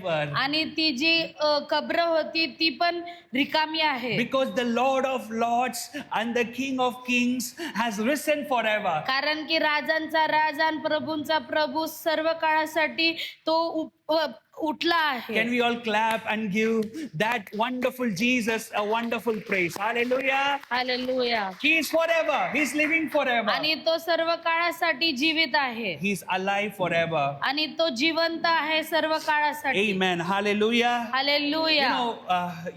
forever. आणि ती जी कब्र होती ती पण रिकामी आहे. Because the Lord of Lords and the King of Kings has risen forever. कारण की राजांचा राजा आणि प्रभूंचा प्रभू सर्व काळासाठी तो उठला आहे. Can we all clap and give that wonderful Jesus a wonderful praise? Hallelujah. Hallelujah. He is forever. He is living forever. आणि तो सर्व काळासाठी जीवित आहे. He is alive forever. आणि तो जिवंत आहे सर्व काळासाठी. Amen. Hallelujah. Hallelujah.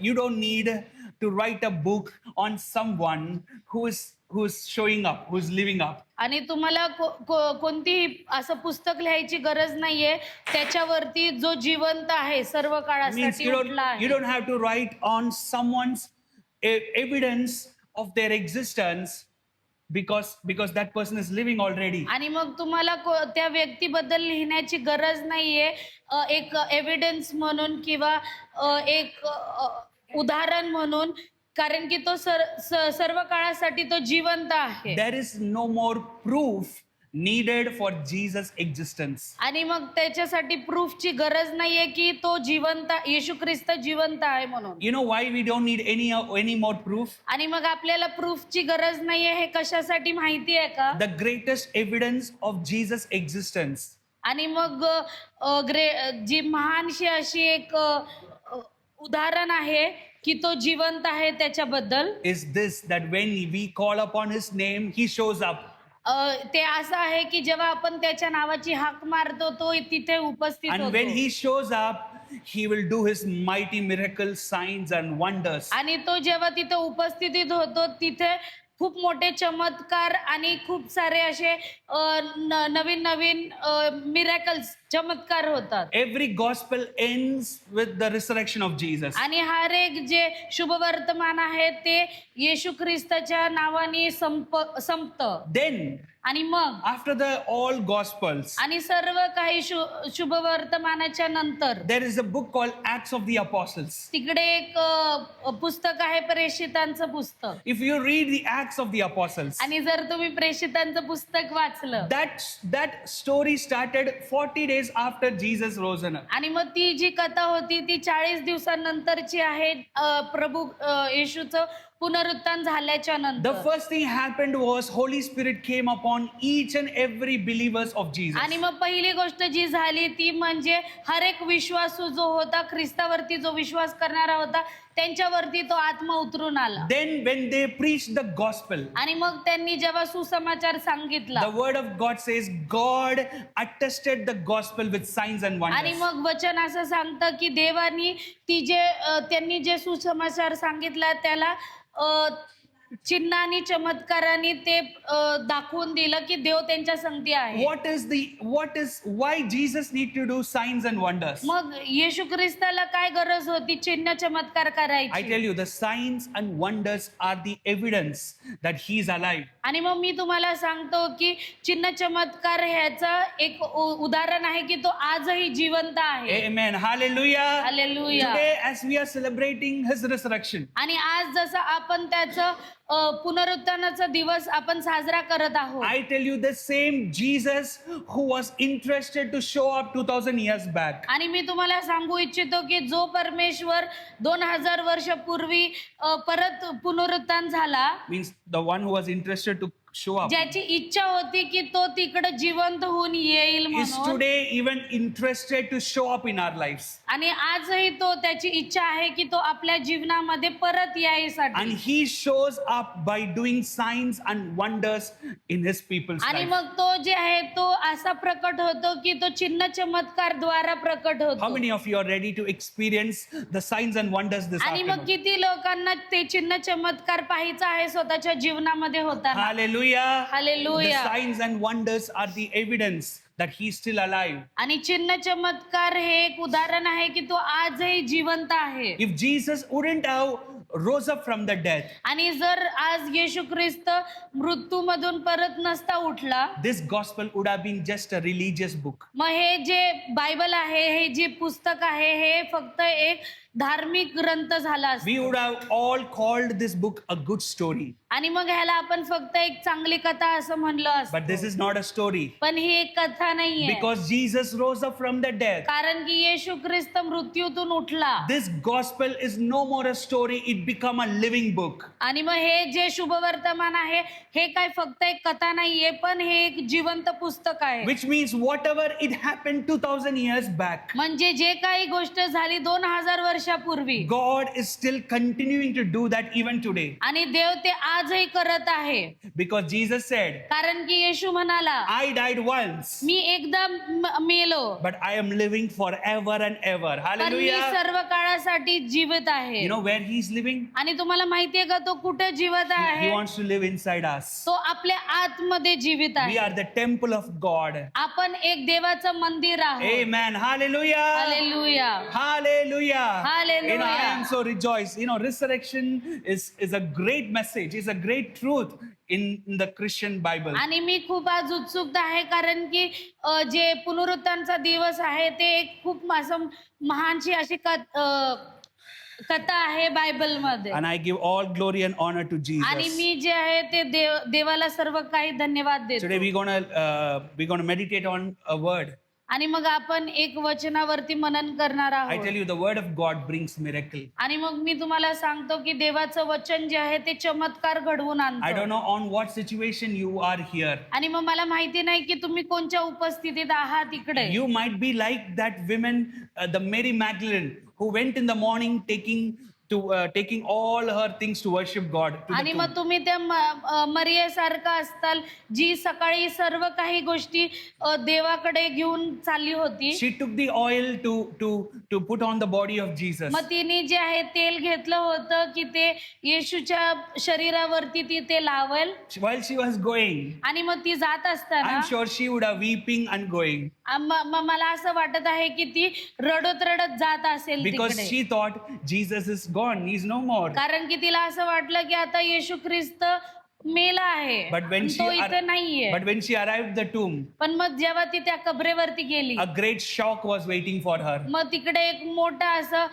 You don't need to write a book on someone who's showing up, who's living up. आणि तुम्हाला कोणतीही असं पुस्तक लिहायची गरज नाहीये त्याच्यावरती जो जिवंत आहे सर्व Means काळासाठी उठला you आहे. don't have to write on someone's evidence of their existence because that person is living already. आणि मग तुम्हाला त्या व्यक्तीबद्दल लिहिण्याची गरज नाहीये एक एव्हिडन्स म्हणून किंवा एक उदाहरण म्हणून, कारण की तो सर्व काळासाठी तो जिवंत आहे. There is no more proof needed for Jesus' existence. आणि मग त्याच्यासाठी प्रूफची गरज नाहीये की तो जिवंत, येशू ख्रिस्त जिवंत आहे म्हणून. You know why we don't need any more proof? आणि मग आपल्याला प्रूफची गरज नाहीये हे कशासाठी माहिती आहे का? The greatest evidence of Jesus' existence आणि मग जी महानशी अशी एक उदाहरण आहे की तो जिवंत आहे त्याच्याबद्दल is this, that when we call upon his name, he shows up. ते असं आहे की जेव्हा आपण त्याच्या नावाची हाक मारतो तो तिथे उपस्थित And when होतो. he shows up, he will do his mighty miracles, signs and wonders. आणि तो जेव्हा तिथे उपस्थित होतो तिथे खूप मोठे चमत्कार आणि खूप सारे असे नवीन नवीन मिरॅकल्स चमत्कार होतात. Every gospel ends with the resurrection of Jesus. आणि हर एक जे शुभवर्तमान आहे ते येशू ख्रिस्ताच्या नावाने संपतं. Then आणि मग after the all gospels, आणि सर्व काही शुभवर्तमानाच्या नंतर there is a book called Acts of the Apostles. तिकडे एक पुस्तक आहे प्रेषितांचं पुस्तक. If you read the Acts of the Apostles, आणि जर तुम्ही प्रेषितांचं पुस्तक वाचलं that story started 40 days after Jesus rose up. आणि मग ती जी कथा होती ती 40 दिवसांनंतरची आहे. प्रभू येशूचं पुनरुत्थान झाल्याच्या The नंतर. first thing happened was Holy Spirit came upon each and every believers of Jesus. आणि मग पहिली गोष्ट जी झाली ती म्हणजे हर एक विश्वासू जो होता, ख्रिस्तावरती जो विश्वास करणारा होता, त्यांच्यावरती तो आत्मा उतरून आला. Then when they preached the gospel, आणि मग त्यांनी जेव्हा सुसमाचार सांगितला, the word of God says God attested the gospel with signs and आणि wonders. मग वचन असं सांगतं की देवानी त्यांनी जे सुसमाचार सांगितला त्याला चिन्ह आणि चमत्कारांनी ते दाखवून दिलं की देव त्यांच्या संगती आहे. Why Jesus need to do signs and wonders? मग येशू ख्रिस्ताला काय गरज होती चिन्ह चमत्कार I करायची? tell you, the signs and wonders are the evidence that he is alive. आणि मग मी तुम्हाला सांगतो की चिन्ह चमत्कार ह्याचं एक उदाहरण आहे की तो आजही जिवंत आहे. Amen. Hallelujah. Hallelujah. Today, as we are celebrating his resurrection, आणि आज जसं आपण त्याचं पुनरुत्थानाचा दिवस आपण साजरा करत आहोत, I tell you, the same Jesus who was interested to show up 2000 years back, आणि मी तुम्हाला सांगू इच्छितो की जो परमेश्वर 2000 वर्षापूर्वी परत पुनरुत्थान झाला, means the one who was interested to show up, ज्याची इच्छा होती की तो तिकडे जिवंत होऊन येईल is म्हणून, today even interested to show up in our lives. आणि आजही तो त्याची इच्छा आहे की तो आपल्या जीवनामध्ये परत And यायसाठी. he shows up by doing signs and wonders in his people's आणि life. मग तो जे आहे तो असा प्रकट होतो की तो चिन्ह चमत्कार द्वारा प्रकट How होतो. many of you are ready to experience the signs and wonders this आणि मग afternoon? किती लोकांना ते चिन्ह चमत्कार पाहायचं आहे स्वतःच्या जीवनामध्ये होताना. Hallelujah. Hallelujah. The signs and wonders are the evidence that he is still alive. आणि चिन्ह चमत्कार हे एक उदाहरण आहे की तो आजही जिवंत आहे. If Jesus wouldn't have rose up from the dead, आणि जर आज येशू ख्रिस्त मृत्यूमधून परत नसता उठला, this gospel would have been just a religious book. मग हे जे बायबल आहे, हे जे पुस्तक आहे, हे फक्त एक धार्मिक ग्रंथ झाला असता. We would have all called this book a good story. आणि मग ह्याला आपण फक्त एक चांगली कथा असं म्हणलं But this असतं. is not a story. पण ही एक कथा नाहीये. Because Jesus rose up from the dead. कारण की येशू ख्रिस्त मृत्यूतून उठला. This gospel is no more a story, it become a living book. आणि मग हे जे शुभवर्तमान आहे हे काय फक्त एक कथा नाहीये, पण हे एक जिवंत पुस्तक आहे. Which means whatever it happened 2000 years back, म्हणजे जे काही गोष्ट झाली 2000 वर्षापूर्वी, God is still continuing to do that even today. आणि देव ते आजही करत आहे. Because Jesus said, कारण की येशू म्हणाला, I died once, मी एकदा मेलो, but I am living forever and ever. पण मी Hallelujah. सर्व काळासाठी जीवित आहे. You know where He's living? आणि तुम्हाला माहितीये का तो कुठे जीवित He आहे? wants to live inside us. तो आपल्या आतमध्ये जीवित We आहे. are the temple of God. आपण एक देवाचं मंदिर आहोत. Amen. Hallelujah. Hallelujah. Hallelujah. Hallelujah. You know, I am so rejoiced. You know, resurrection is a great message, is a great truth in the Christian Bible. आणि मी खूप आज उत्सुक आहे कारण की जे पुनरुत्थानचा दिवस आहे ते एक खूप असं महानशी अशी कथा आहे बायबल मध्ये. And I give all glory and honor to आणि Jesus. मी जे आहे ते देवाला सर्व काही धन्यवाद देतो. Today we're gonna meditate on a word. आणि मग आपण एक वचनावरती मनन करणार I tell आहोत. you, the word of God brings miracle. आणि मग मी तुम्हाला सांगतो की देवाचं वचन जे आहे ते चमत्कार घडवून I don't आणतं. know on what situation you are here. आणि मग मला माहिती नाही की तुम्ही कोणत्या उपस्थितीत आहात इकडे. You might be like that women, the Mary Magdalene, who went in the morning taking all her things to worship God. To the आणि tomb. मग तुम्ही त्या मरियेसारखं असताल जी सकाळी सर्व काही गोष्टी देवाकडे घेऊन चालली होती. She took the oil to put on the body of Jesus. मग तिने जे आहे तेल घेतलं होतं की ते येशूच्या शरीरावरती ती ते लावल. While she was going, आणि मग ती जात असताना I'm sure she would have weeping and going मला असं वाटत आहे की ती रडत रडत जात असेल because तिकडे. she thought Jesus is gone, he's no more. कारण की तिला असं वाटलं की आता येशू ख्रिस्त मेला आहे, But when पण she तो इथे नाहीये. but when she arrived the tomb, पण मग जेव्हा ती त्या कबरेवरती गेली, a great shock was waiting for her. मग तिकडे एक मोठा असं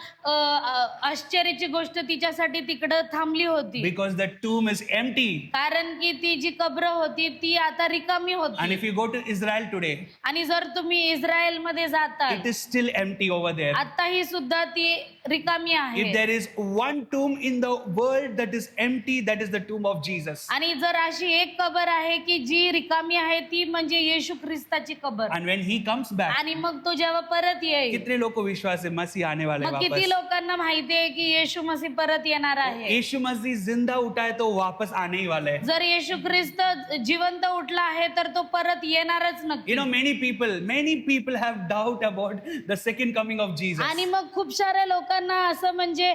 आश्चर्याची गोष्ट तिच्यासाठी तिकडं थांबली होती. Because the tomb is empty. कारण की ती जी कब्र होती ती आता रिकामी And होती. if you go to Israel today, आणि जर तुम्ही इस्रायल मध्ये जाता, it is still empty over there. आताही सुद्धा ती रिकामी If आहे. there is one tomb in the world that is empty, that is the tomb of Jesus. आणि जर अशी एक कबर आहे की जी रिकामी आहे ती म्हणजे येशू ख्रिस्ताची कबर. And when he comes back, आणि मग तो जेव्हा परत येईल, कितने लोग को विश्वास है मसीह आने वाले मग किती वापस. लोकांना माहिती आहे की येशू मसीह परत येणार आहे. यीशु मसीह जिंदा उठा है तो वापस आने ही वाला है. जर येशू ख्रिस्त जिवंत उठला आहे तर तो परत येणारच You नक्की. know, many people have doubt about the second coming of Jesus. आणि मग खूप साऱ्या लोकांना असं म्हणजे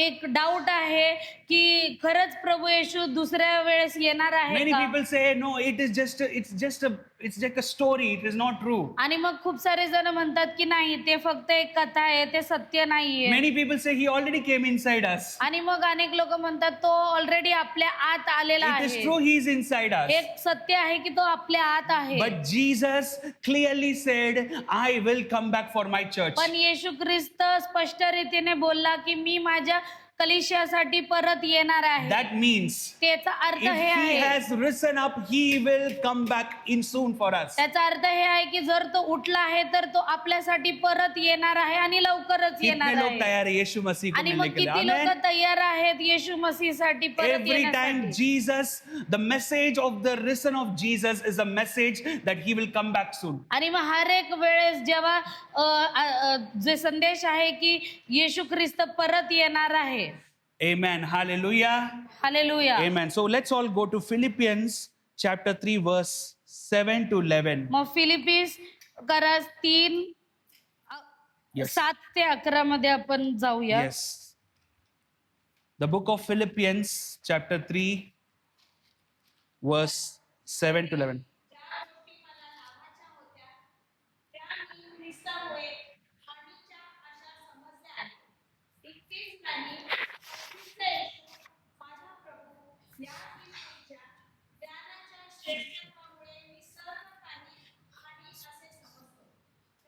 एक डाऊट आहे की खरंच प्रभू येशू दुसऱ्या वेळेस येणार आहे Many का? people say, no, it's just a story. It is not true. आणि मग खूप सारे जण म्हणतात की नाही ते फक्त एक कथा आहे, ते सत्य नाहीये. Many people say he already came inside us. आणि मग अनेक लोक म्हणतात तो ऑलरेडी आपल्या आत आलेला It is आहे. true, he is inside us. एक सत्य आहे की तो आपल्या आत आहे. But Jesus clearly said, I will come back for my church. पण येशू ख्रिस्त स्पष्ट रीतीने बोलला की मी माझ्या कलिसियासाठी परत येणार आहे. That means त्याचा अर्थ if हे he आहे, has risen up, he will come back in soon for us. त्याचा अर्थ हे आहे की जर तो उठला आहे तर तो आपल्यासाठी परत येणार आहे आणि लवकरच कितने येणार लोग आहे. तैयार है यीशु मसीह को आणि मिलने मग के लिए? किती Amen. लोक तयार आहेत येशू मसीहसाठी परत Every time येण्यासाठी. Jesus, the message of the risen of Jesus is a message that he will come back soon. आणि मग हर एक वेळेस जेव्हा जे संदेश आहे की येशू ख्रिस्त परत येणार आहे. Amen. Hallelujah. Hallelujah. Amen. So let's all go to Philippians chapter 3 verse 7 to 11. मग फिलिपीस करास 3 Yes. 7 ते 11 मध्ये आपण जाऊया. Yes. The book of Philippians chapter 3 verse 7 to 11. ज्या गोष्टी मला लाभाच्या होत्या त्या मी ख्रिस्तामुळे हानीच्या अशा समजल्या आहेत. इतकेच नाही, ख्रिस्त येशू माझा प्रभू या ख्रिस्ताच्या ज्ञानाच्या श्रेष्ठत्वामुळे मी सर्व काही हानी असे समजतो.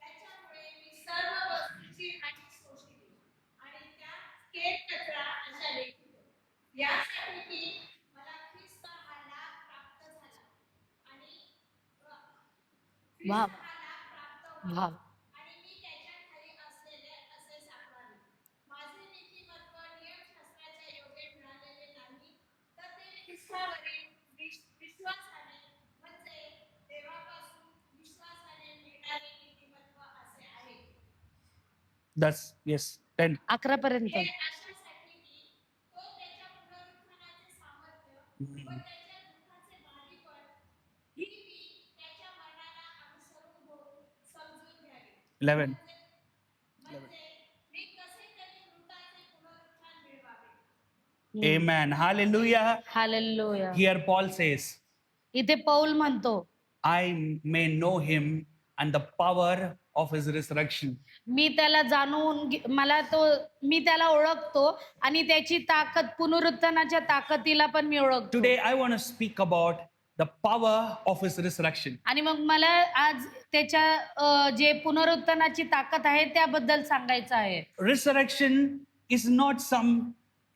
त्याच्यामुळे मी सर्व वस्तूंची हानी सोसली आणि त्या केर कचरा अशा लेखितो. यासाठी की मला वा हा लाभ प्राप्त व्हावा वा आणि मी त्याच्या खाली असलेले असे साकारावे. माझे नीतिमत्व नियमशास्त्राच्या योगे मिळालेले नाही, तर ते ख्रिस्तावरील विश्वासाने म्हणजे देवापासून विश्वासाने मिळणारे नीतिमत्व असे आहे. That's yes. 10. 11 पर्यंत. हे अशासाठी की तो त्याच्या पुनरुत्थानाचे सामर्थ्य व त्याच्या दुःखाचे भारीपण ही मी त्याच्या मरणाला अनुसरून होऊन समजून घ्यावी. 11. म्हणजे मी कसे तरी मृताचे पुनरुत्थान मिळवावे. Amen. Hallelujah. Hallelujah. Here Paul says, इथे पौल म्हणतो, I may know him and the power of his resurrection. मी त्याला मी त्याला ओळखतो आणि त्याची ताकद, पुनरुत्थानाच्या ताकदीला पण मी ओळखतो. Today I want to speak about the power of his resurrection. आणि मग मला आज त्याच्या जे पुनरुत्थानाची ताकद आहे त्याबद्दल सांगायचं आहे. Resurrection is not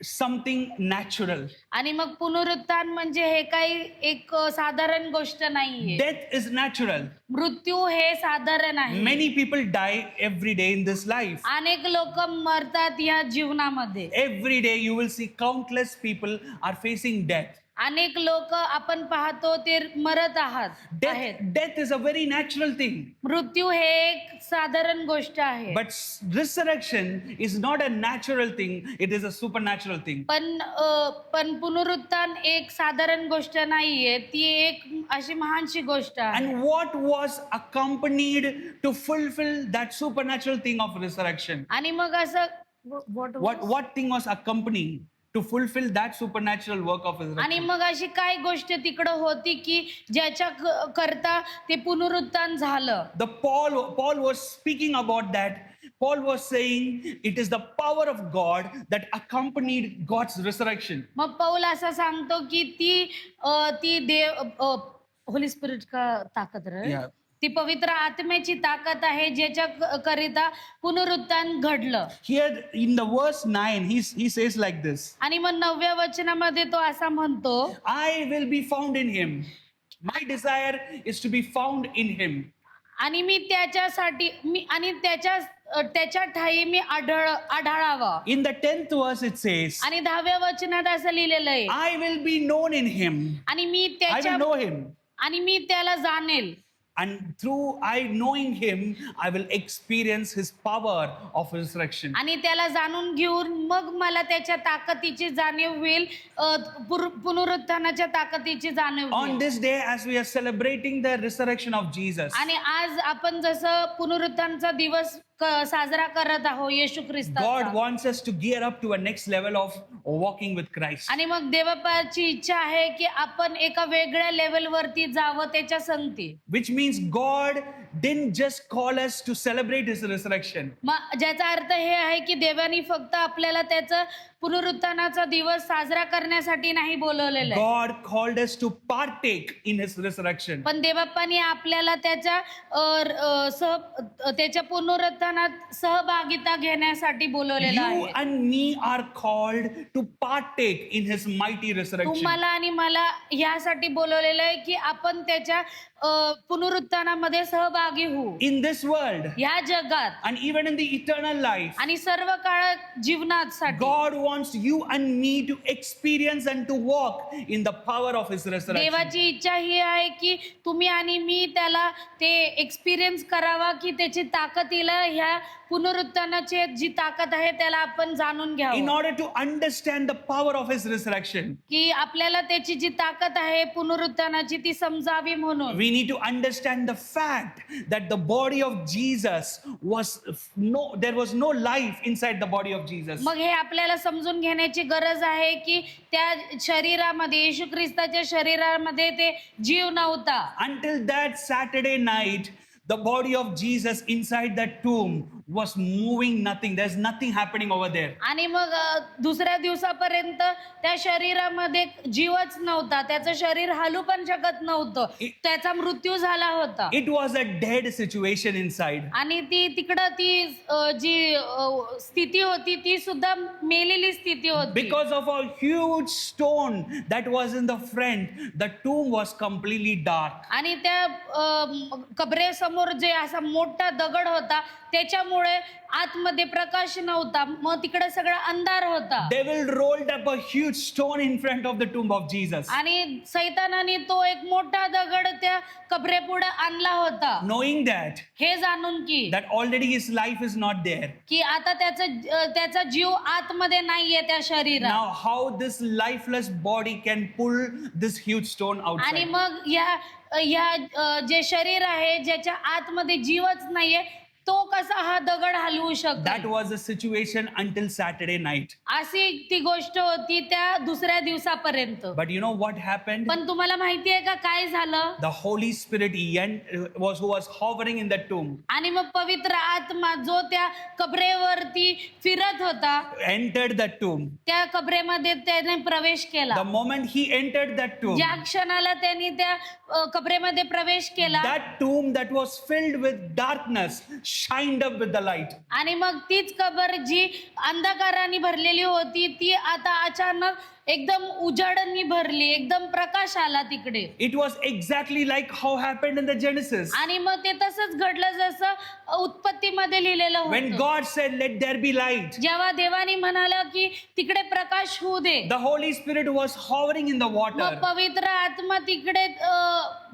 something natural. आणि मग पुनरुत्थान म्हणजे हे काही एक साधारण गोष्ट नाहीये. Death is natural. मृत्यू हे साधारण आहे. Many people die every day in this life. अनेक लोक मरतात या जीवनामध्ये. Every day you will see countless people are facing death. अनेक लोक आपण पाहतो ते मरत आहेत. Death is a very natural thing. मृत्यू हे एक साधारण गोष्ट आहे. But resurrection is not a natural thing, it is a supernatural thing. पण पुनरुत्थान एक साधारण गोष्ट नाहीये, ती एक अशी महानशी गोष्ट आहे. And what was accompanied to fulfill that supernatural thing of resurrection? आणि मग असं What thing was accompanying to fulfill that supernatural work of आणि resurrection? मग अशी काय गोष्ट तिकडं होती की ज्याच्या करता ते पुनरुत्थान झालं. Paul was speaking about that. Paul was saying it is the power of God that accompanied God's resurrection. मग पौल असं सांगतो की ती देव होली स्पिरिट का ताकद रे. Yeah. ती पवित्र आत्म्याची ताकद आहे ज्याच्या करिता पुनरुत्थान घडलं. Here in the verse 9, he says like this, आणि मग 9व्या वचनामध्ये तो असा म्हणतो, I will be found in him. My desire is to be found in him. आणि मी त्याच्यासाठी त्याच्या ठाई मी आढळावा. In the 10th verse it says, आणि 10व्या वचनात असं लिहिलेलं आहे, I will be known in him. आणि मी I will know him. आणि मी त्याला जाणेल. And through knowing him, I will experience his power of resurrection. आणि त्याला जाणून घेऊन मग मला त्याच्या ताकदीची जाणीव होईल, पुनरुत्थानाच्या ताकदीची जाणीव On होईल. this day, as we are celebrating the resurrection of Jesus, आणि आज आपण जसं पुनरुत्थानाचा दिवस साजरा करत आहोत येशू God ख्रिस्ताचा, wants us to gear up to a next level of walking with Christ. आणि मग देवाची इच्छा आहे की आपण एका वेगळ्या लेवलवरती जावं त्याच्या संगती. Which means God didn't just call us to celebrate his resurrection. ज्याचा अर्थ हे आहे की देवानी फक्त आपल्याला त्याचं पुनरुत्थानाचा दिवस साजरा करण्यासाठी नाही बोलवलेलं आहे, God called us to partake in his resurrection. पण देवबाप्पानी आपल्याला त्याच्या पुनरुत्थानात सहभागिता घेण्यासाठी बोलवलेलं You आहे. and me are called to partake in his mighty resurrection. तुम्हाला आणि मला ह्यासाठी बोलवलेलं आहे की आपण त्याच्या पुनरुत्थानामध्ये सहभागी होऊ. In this world ह्या जगात and even in the eternal life, आणि सर्व काळ जीवनासाठी God wants you and me to experience and to walk in the power of his resurrection. देवाची इच्छा ही आहे की तुम्ही आणि मी त्याला ते एक्सपिरियन्स करावा, की त्याची ताकदीला ह्या पुनरुत्थानाची जी ताकद आहे त्याला आपण जाणून In घ्यावं, order to understand the power of his resurrection, की आपल्याला त्याची जी ताकद आहे पुनरुत्थानाची ती समजावी म्हणून. we need to understand the fact that the body of Jesus there was no life inside the body of Jesus. मग हे आपल्याला समजून घेण्याची गरज आहे की त्या शरीरामध्ये, येशू ख्रिस्ताच्या शरीरामध्ये ते जीव नव्हता. Until that Saturday night, the body of Jesus inside that tomb was moving nothing. There's nothing happening over there. आणि मग दुसऱ्या दिवसापर्यंत त्या शरीरामध्ये जीवच नव्हता. त्याचं शरीर हलू पण शकत नव्हतं. त्याचा मृत्यू झाला होता. It was a dead situation inside. आणि ती तिकडं ती जी स्थिती होती ती सुद्धा मेलेली स्थिती होती. Because of a huge stone that was in the front, the tomb was completely dark. आणि त्या कबरेसमोर जे असा मोठा दगड होता त्याच्यामुळे आतमध्ये प्रकाश नव्हता. मग तिकडे सगळा अंधार होता. Devil rolled up a huge stone in front of the tomb of Jesus. आणि सैतानाने तो एक मोठा दगड त्या कबरेपुढे आणला होता. Knowing that हे जाणून की already his life is not there. की आता त्याचा जीव आतमध्ये नाहीये त्या शरीरात. Now how this lifeless body can pull this huge stone आणि outside? मग ह्या जे शरीर आहे ज्याच्या आतमध्ये जीवच नाहीये तो कसा हा दगड हलवू That शकतो. was the situation until Saturday night. अशी ती गोष्ट होती त्या दुसऱ्या दिवसापर्यंत. But you know what happened? पण तुम्हाला माहितीये का काय झालं? The Holy Spirit who was hovering in the tomb आणि मग पवित्र आत्मा जो त्या कबरेवरती फिरत होता entered the tomb. त्या कबरेमध्ये त्याने प्रवेश केला. The moment he entered that tomb, ज्या क्षणाला त्यांनी त्या कबरेमध्ये प्रवेश केला that tomb that was filled with darkness shined up with the light. आणि मग तीच कबर जी अंधकाराने भरलेली होती ती आता अचानक एकदम उजाडांनी भरली. एकदम प्रकाश आला तिकडे. It was exactly like how happened in the Genesis. आणि मग ते तसंच घडलं जसं उत्पत्तीमध्ये लिहिलेलं When होतं. God said, "Let there be light," जेव्हा देवाने म्हणाला की तिकडे प्रकाश होऊ दे. the Holy Spirit was hovering in the मग water, पवित्र आत्मा तिकडे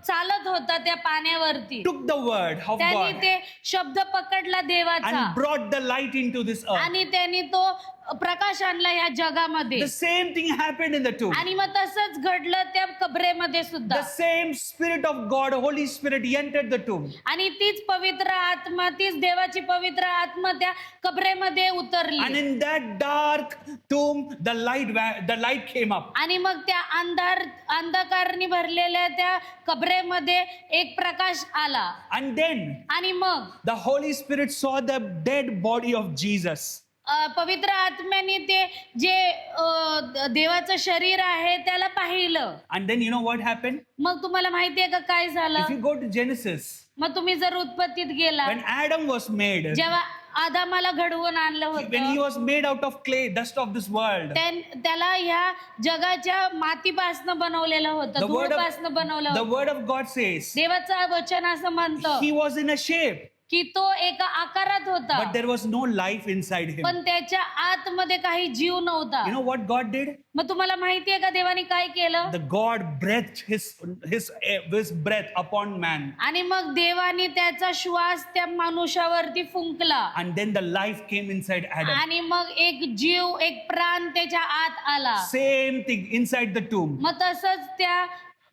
चालत होता त्या पाण्यावरती. took the word of त्यांनी God ते शब्द पकडला देवाचा and brought the light into this earth. आणि त्यांनी तो प्रकाश आणला या जगामध्ये. The same thing happened in the tomb. आणि मग तसंच घडलं त्या कबरेमध्ये सुद्धा. The same Spirit of God, Holy Spirit, entered the tomb. आणि तीच पवित्र आत्मा तीच देवाची पवित्र आत्मा त्या कबरेमध्ये And उतरली. in that dark tomb, the light came up. आणि मग त्या अंधकारने भरलेल्या त्या कबरेमध्ये एक प्रकाश आला. And then आणि मग the Holy Spirit saw the dead body of Jesus. पवित्र आत्म्याने ते जे देवाचं शरीर आहे त्याला पाहिलं. And then you know what happened? मग तुम्हाला माहितीये का काय झालं? If you go to Genesis, मग तुम्ही जर उत्पत्तीत गेला when Adam was made, जेव्हा आदामाला घडवून आणलं when he होतं was made out of clay, dust of this world, त्याला ह्या जगाच्या मातीपासनं बनवलेलं होतं. धूळपासनं बनवलं the होतं. word of God says, देवाचं वचन असं म्हणतं he was in a shape, की तो एका आकारात होता but there was no life inside him. पण त्याच्या आतमध्ये काही जीव नव्हता. You know what God did? मग तुम्हाला माहितीये का देवाने काय केलं? The God breathed his breath upon man, आणि मग देवाने त्याचा श्वास त्या मनुष्यावरती फुंकला. and then the life came inside Adam. आणि मग एक जीव एक प्राण त्याच्या आत आला. Same thing inside the tomb. मग तसंच त्या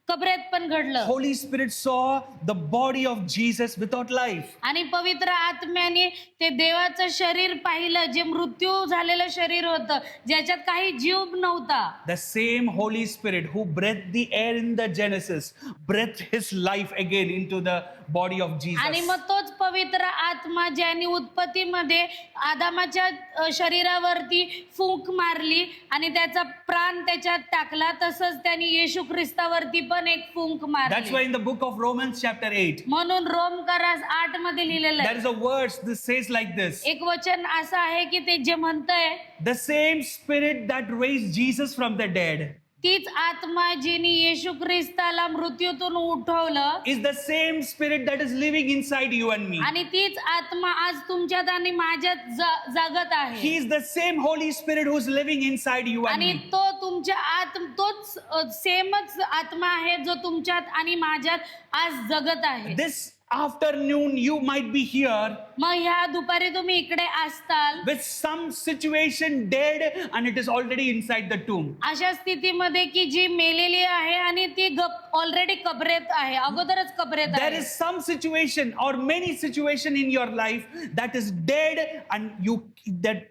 कबरेत पण घडलं. Holy Spirit saw the body of Jesus without life. आणि पवित्र आत्म्याने ते देवाचं शरीर पाहिलं जे मृत्यू झालेलं शरीर होतं ज्याच्यात काही जीव नव्हता. The same Holy Spirit who breathed the air in the Genesis breathed his life again into the body of आणि Jesus. मग तोच पवित्र आत्मा ज्याने उत्पत्तीमध्ये आदामाच्या शरीरावरती फूंक मारली आणि त्याचा प्राण त्याच्यात टाकला तसंच त्यांनी येशू ख्रिस्तावरती पण एक फूंक That's मारली. why in the book of Romans chapter 8, म्हणून रोमकारास 8 मध्ये लिहिलेलं there आहे. is a verse that says like this. एक वचन असं आहे की ते जे म्हणतंय The same Spirit that raised Jesus from the dead तीच आत्मा जिने येशू ख्रिस्ताला मृत्यूतून उठवलं is the same Spirit that is living inside you and me. आणि तीच आत्मा आज तुमच्यात आणि माझ्यात जगत He आहे. is the same Holy Spirit who is living inside you and आणि me. तो तुमच्या तोच सेमच आत्मा आहे जो तुमच्यात आणि माझ्यात आज जगत आहे. This afternoon you might be here मग ह्या दुपारी तुम्ही इकडे असताल with some situation dead and it is already inside the tomb. अशा स्थितीमध्ये की जी मेलेली आहे आणि ती ऑलरेडी कबरेत आहे, अगोदरच कबरेत There आहे. is some situation or many situation in your life that is dead and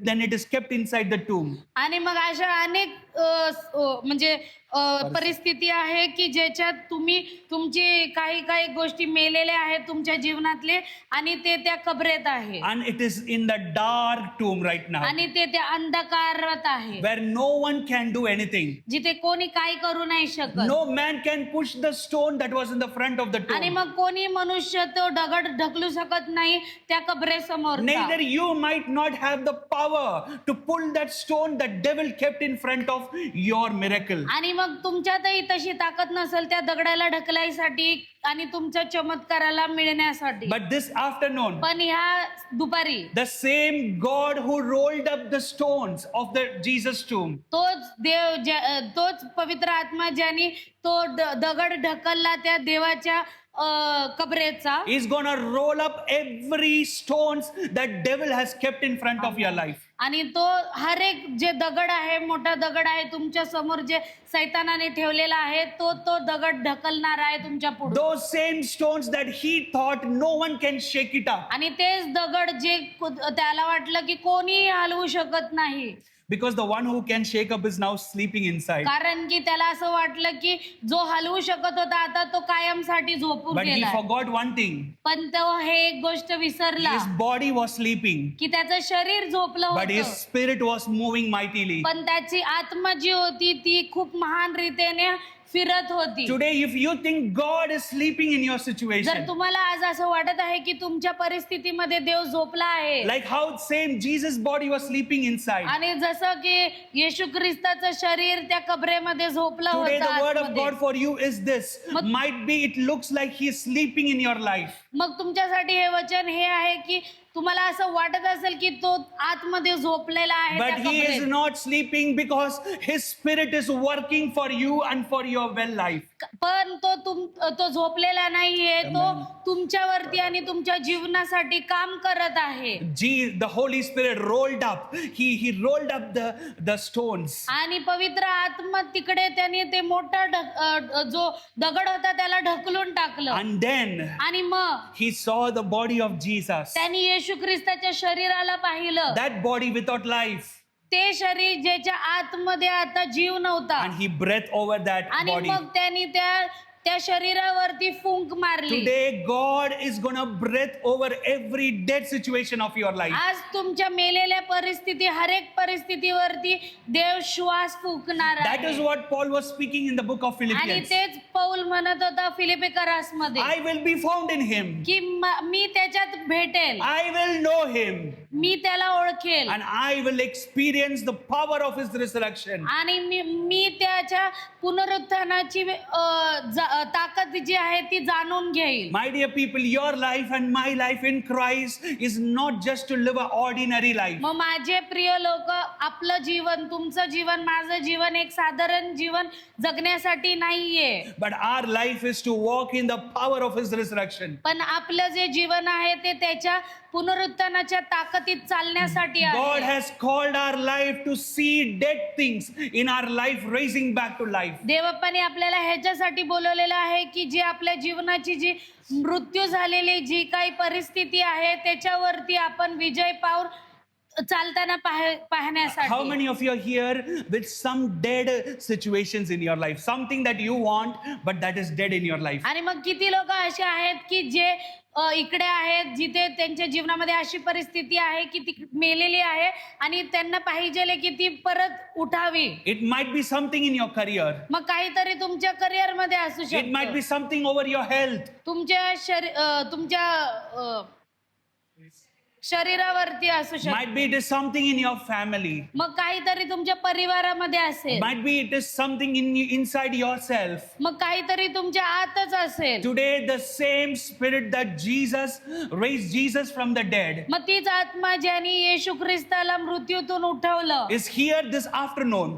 then it is kept inside the tomb. आणि मग अशा अनेक म्हणजे परिस्थिती आहे की ज्याच्यात तुमची काही गोष्टी मेलेल्या आहेत तुमच्या जीवनातले आणि ते त्या कबरेत आहे And it is in the dark tomb right now, आणि ते त्या अंधकारात आहे where no one can do anything. जिथे कोणी काही करू नाही शकत No man can push the stone that was in the front of the आणि tomb. मग कोणी मनुष्य तो दगड ढकलू शकत नाही त्या कबरेसमोर Neither you might not have the power to pull that stone that devil kept in front of your miracle. आणि मग तुमच्यातही तशी ताकद नसेल त्या दगडाला ढकलायसाठी आणि तुमच्या चमत्काराला मिळण्यासाठी But this afternoon, पण ह्या दुपारी the same God who rolled up the stones of the Jesus tomb तोच देव तोच पवित्र आत्मा ज्याने तो दगड ढकलला त्या देवाच्या कबरेचा is gonna roll up every stones that devil has kept in front of your life. आणि तो हर एक जे दगड आहे मोठा दगड आहे तुमच्या समोर जे सैतानाने ठेवलेला आहे तो दगड ढकलणार आहे तुमच्या पुढे Those same stones that he thought no one can shake it up, आणि तेच दगड जे त्याला वाटलं की कोणी हलवू शकत नाही because the one who can shake up is now sleeping inside. कारण की त्याला असं वाटलं की जो हलवू शकत होता आता तो कायमसाठी झोपून But he गेला forgot one thing. पण तो हे एक गोष्ट विसरला His body was sleeping, की त्याचं शरीर झोपलं but his होतं spirit was moving mightily. पण त्याची आत्मा जी होती ती खूप महान रीतीने फिरत होती Today, if you think God is sleeping in your जर situation, तुम्हाला आज असं वाटत आहे की तुमच्या परिस्थितीमध्ये देव झोपला आहे like how same Jesus' body was sleeping inside, आणि जसं की येशू ख्रिस्ताचं शरीर त्या कबरेमध्ये झोपलं today the word होतं of आतमध्ये. God for you is this. But- Might be it looks like he is sleeping in your life, मग तुमच्यासाठी हे वचन हे आहे की तुम्हाला असं वाटत असेल की तो आतमध्ये झोपलेला आहे त्या but he is कबरेत. not sleeping because his spirit is working for you and for your well life. पण तो झोपलेला नाहीये तो तुमच्यावरती आणि तुमच्या जीवनासाठी काम करत आहे The Holy Spirit rolled up. He rolled up the stones. आणि पवित्र आत्मा तिकडे त्याने ते मोठा जो दगड होता त्याला ढकलून टाकलं And then आणि मग he saw the body of Jesus. त्यांनी येशू ख्रिस्ताच्या शरीराला पाहिलं That body without life. ते शरीर ज्याच्या आतमध्ये आता जीव नव्हता And he breathed over that आणि body. मग त्यांनी त्या शरीरावरती फुंक मारली Today, God is gonna breathe over every dead situation of your life. आज तुमच्या मेलेल्या परिस्थिती हर एक परिस्थितीवरती देव श्वास फुंकणार That is आहे what Paul was speaking in the book of आणि Philippians. तेच पौल म्हणत होता फिलिपिकरास मध्ये I will be found in him. की मी त्याच्यात भेटेल I will know him. मी त्याला ओळखेल And I will experience the power of his resurrection. आणि मी त्याच्या पुनरुत्थानाची ताकद जी आहे ती जाणून घेईल My dear people, your life and my life in Christ is not just to live an ordinary life. मग माझे प्रिय लोक आपलं जीवन तुमचं जीवन माझं जीवन एक साधारण जीवन जगण्यासाठी नाहीये But our life is to walk in the power of his resurrection. पण आपलं जे जीवन आहे ते त्याच्या पुनरुत्थानाच्या ताकदीत चालण्यासाठी God आहे has called our life to see dead things in our life raising back to life. देवप्पाने आपल्याला ह्याच्यासाठी बोलवलेलं आहे की जी आपल्या जीवनाची जी मृत्यू झालेली जी काही परिस्थिती आहे त्याच्यावरती आपण विजय पाऊल चालताना पाहण्यासाठी How many of you are here with some dead situations in your life? Something that you want, but that is dead in your life. आणि मग किती लोक असे आहेत की जे इकडे आहेत जिथे त्यांच्या जीवनामध्ये अशी परिस्थिती आहे की ती मेलेली आहे आणि त्यांना पाहिजे की ती परत उठावी It might be something in your career. मग काहीतरी तुमच्या करिअर मध्ये असू It might शकतं be something over your health. तुमच्या शरीरावरती असू Might शकतं be it is something in your family. मग काहीतरी तुमच्या परिवारामध्ये असेल Might be it is something inside yourself. मग काहीतरी तुमच्या आतच असेल Today, the same spirit that Jesus raised Jesus from the dead मग तीच आत्मा ज्याने येशू ख्रिस्ताला मृत्यूतून उठवलं is here this afternoon.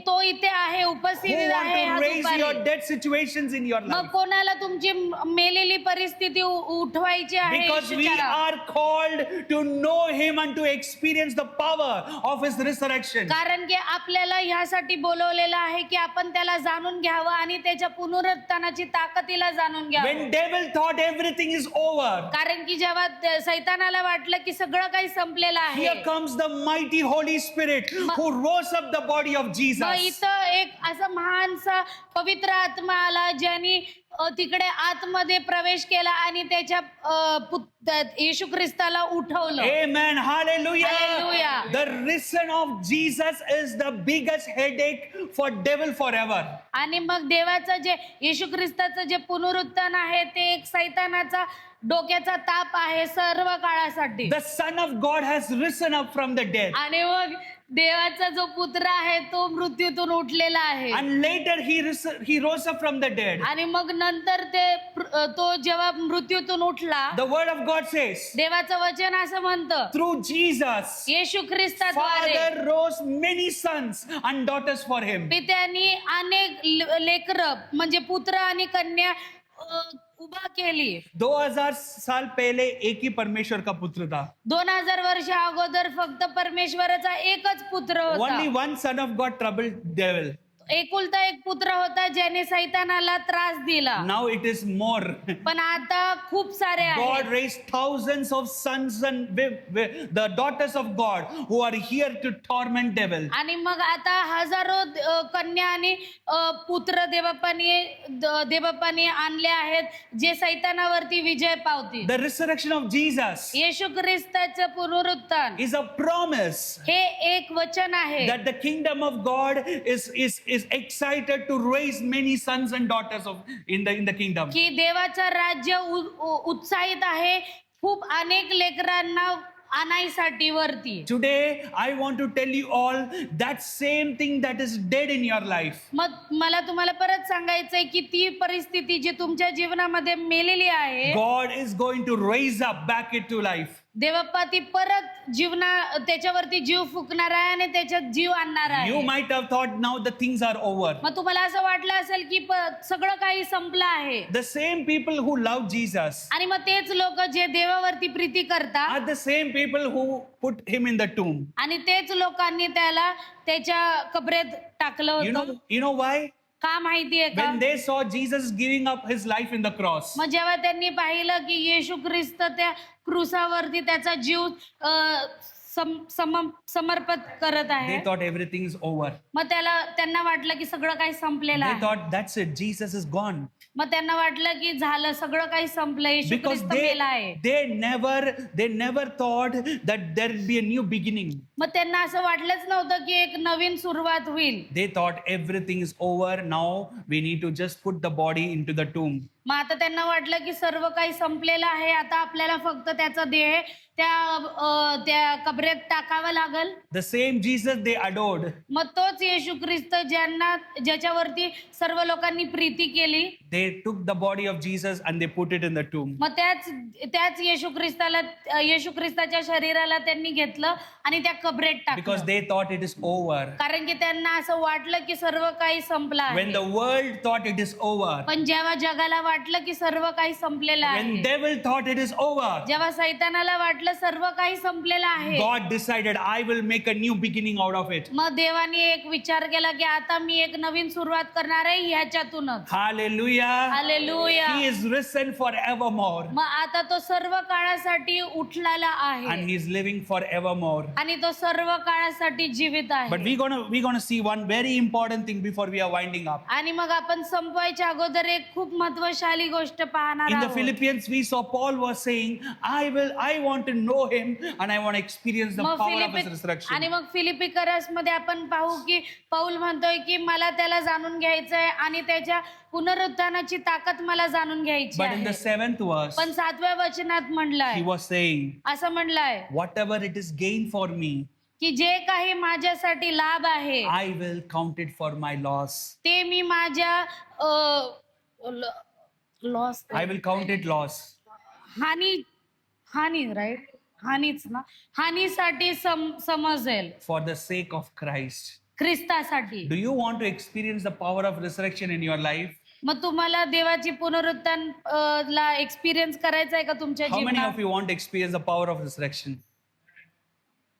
तो इथे आहे Who उपस्थित want आहे to ह्या raise दुपारी. your dead situations in your मग life? कोणाला तुमची मेलेली परिस्थिती उठवायची आहे Because we येशूच्या नावात. are called to know him and to experience the power of his resurrection. कारण की आपल्याला ह्यासाठी बोलवलेलं आहे की आपण त्याला जाणून घ्यावं आणि त्याच्या पुनरुत्थानाची ताकदीला जाणून When घ्यावं devil thought everything is over, कारण की जेव्हा सैतानाला वाटलं की सगळं काही संपलेलं आहे here comes the mighty Holy Spirit who rose up the body of मग Jesus. इथं एक असं महानसा पवित्र आत्मा आला ज्यांनी तिकडे आतमध्ये प्रवेश केला आणि त्याच्या येशू ख्रिस्ताला उठवलं. Amen. Hallelujah. Hallelujah. The risen of Jesus is the biggest headache for devil forever. आणि मग देवाचं जे येशू ख्रिस्ताचं जे पुनरुत्थान आहे ते एक सैतानाचा डोक्याचा ताप आहे सर्व काळासाठी. The Son of God has risen up from the dead. आणि मग देवाचा जो पुत्र आहे तो मृत्यूतून उठलेला आहे. And later he rose up from the dead. आणि मग नंतर तो जेव्हा मृत्यूतून उठला, The word of God says, देवाचं वचन असं म्हणतं, through Jesus, Yeshu ख्रिस्ताद्वारे Father rose many sons and daughters for him. पित्यानी अनेक लेकरं म्हणजे पुत्र आणि कन्या उभा केली. 2000 साल पहले एक ही परमेश्वर का पुत्र था. 2000 वर्ष अगोदर फक्त परमेश्वराचा एकच पुत्र होता. Only one son of God troubled devil. एकुलता एक पुत्र होता ज्याने सैतानाला त्रास दिला. Now it is more. पण आता खूप सारे God आहेत. raised thousands of sons and the daughters of God who are here to torment devil. आणि मग आता हजारो कन्या आणि पुत्र देवबापाने आणले आहेत जे सैतानावरती विजय पावतील. The resurrection of Jesus येशू ख्रिस्ताचं पुनरुत्थान is a promise हे एक वचन आहे that the kingdom of God is excited to raise many sons and daughters in the kingdom. की देवाचं राज्य उत्साहित आहे खूप अनेक लेकरांना आणायसाठी वरती. Today I want to tell you all that same thing that is dead in your life. मग मला तुम्हाला परत सांगायचंय की ती परिस्थिती जी तुमच्या जीवनामध्ये मेलेली आहे, God is going to raise up back into life. देवप्पा ती परत त्याच्यावरती जीव फुकणार आहे आणि त्याच्यात जीव आणणार You आहे. might have thought now the things are over. मग तुम्हाला असं वाटलं असेल की सगळं काही संपलं आहे. The same people who love Jesus आणि मग तेच लोक जे देवावरती प्रीती करतात are the same people who put him in the tomb. आणि तेच लोकांनी त्याला त्याच्या कबरेत टाकलं होतं. You know why? का माहितीये का? When they saw Jesus giving up his life in the cross, मग जेव्हा त्यांनी पाहिलं की येशू ख्रिस्त त्या क्रूसावरती त्याचा जीव समर्पित करत they आहे, thought everything is over. मग त्यांना वाटलं की सगळं काही संपलेलं They आहे. thought that's it, Jesus is gone. मग त्यांना वाटलं की झालं सगळं काही संपलं, येशू Because ख्रिस्त मेला आहे. they never thought that there will be a new beginning. मग त्यांना असं वाटलंच नव्हतं की एक नवीन सुरुवात होईल. They thought everything is over. Now we need to just put the body into the tomb. मग आता त्यांना वाटलं की सर्व काही संपलेलं आहे, आता आपल्याला फक्त त्याचा देह त्या कबरेत टाकावा लागल. The same Jesus they adored. मग तोच येशू ख्रिस्त ज्याच्यावरती सर्व लोकांनी प्रीती केली, They took the body of Jesus and they put it in the tomb. मग त्याच येशू ख्रिस्ताच्या शरीराला त्यांनी घेतलं आणि त्या कबरेत Because टाकलं. they thought it is over. कारण की त्यांना असं वाटलं की सर्व काही संपलं When आहे. the world thought it is over. पण जेव्हा जगाला वाटलं की सर्व काही संपलेलं When आहे, devil thought it is over. जेव्हा सैतानाला वाटलं सर्व काही संपलेलं आहे, God decided I will make a new beginning out of it. मग देवाने एक विचार केला की आता मी एक नवीन सुरुवात करणार आहे ह्याच्यातूनच. Hallelujah. Hallelujah. He is risen forevermore. मग आता तो सर्व काळासाठी उठलेला And आहे he is living forevermore. आणि तो सर्व काळासाठी जीवित But आहे. we're gonna see one very important thing before we are winding up. आणि मग आपण संपवायच्या अगोदर एक खूप महत्त्वशाली गोष्ट पाहणार In the आहोत. Philippians, we saw Paul was saying, I want to know him and I want to experience the मग power of his आणि resurrection. मग फिलिपिकरस मध्ये आपण पाहू की पौल म्हणतोय की मला त्याला जाणून घ्यायचंय आणि त्याच्या पुनरुत्थानाची ताकद मला जाणून घ्यायची But in the आहे. 7th verse, पण 7व्या वचनात म्हणलंय, he was saying, असं म्हणलंय whatever it is gain for me, की जे काही माझ्यासाठी लाभ आहे I will count it for my loss. ते मी माझ्या loss I will count it loss. हानी राईट, हानीच ना, हानीसाठी समजेल For the sake of Christ. ख्रिस्तासाठी. Do you want to experience the power of resurrection in your life? मग तुम्हाला देवाची पुनरुत्थान ला एक्सपिरियन्स करायचा आहे का तुमच्या How many of जीवनात? you want to experience the power of resurrection?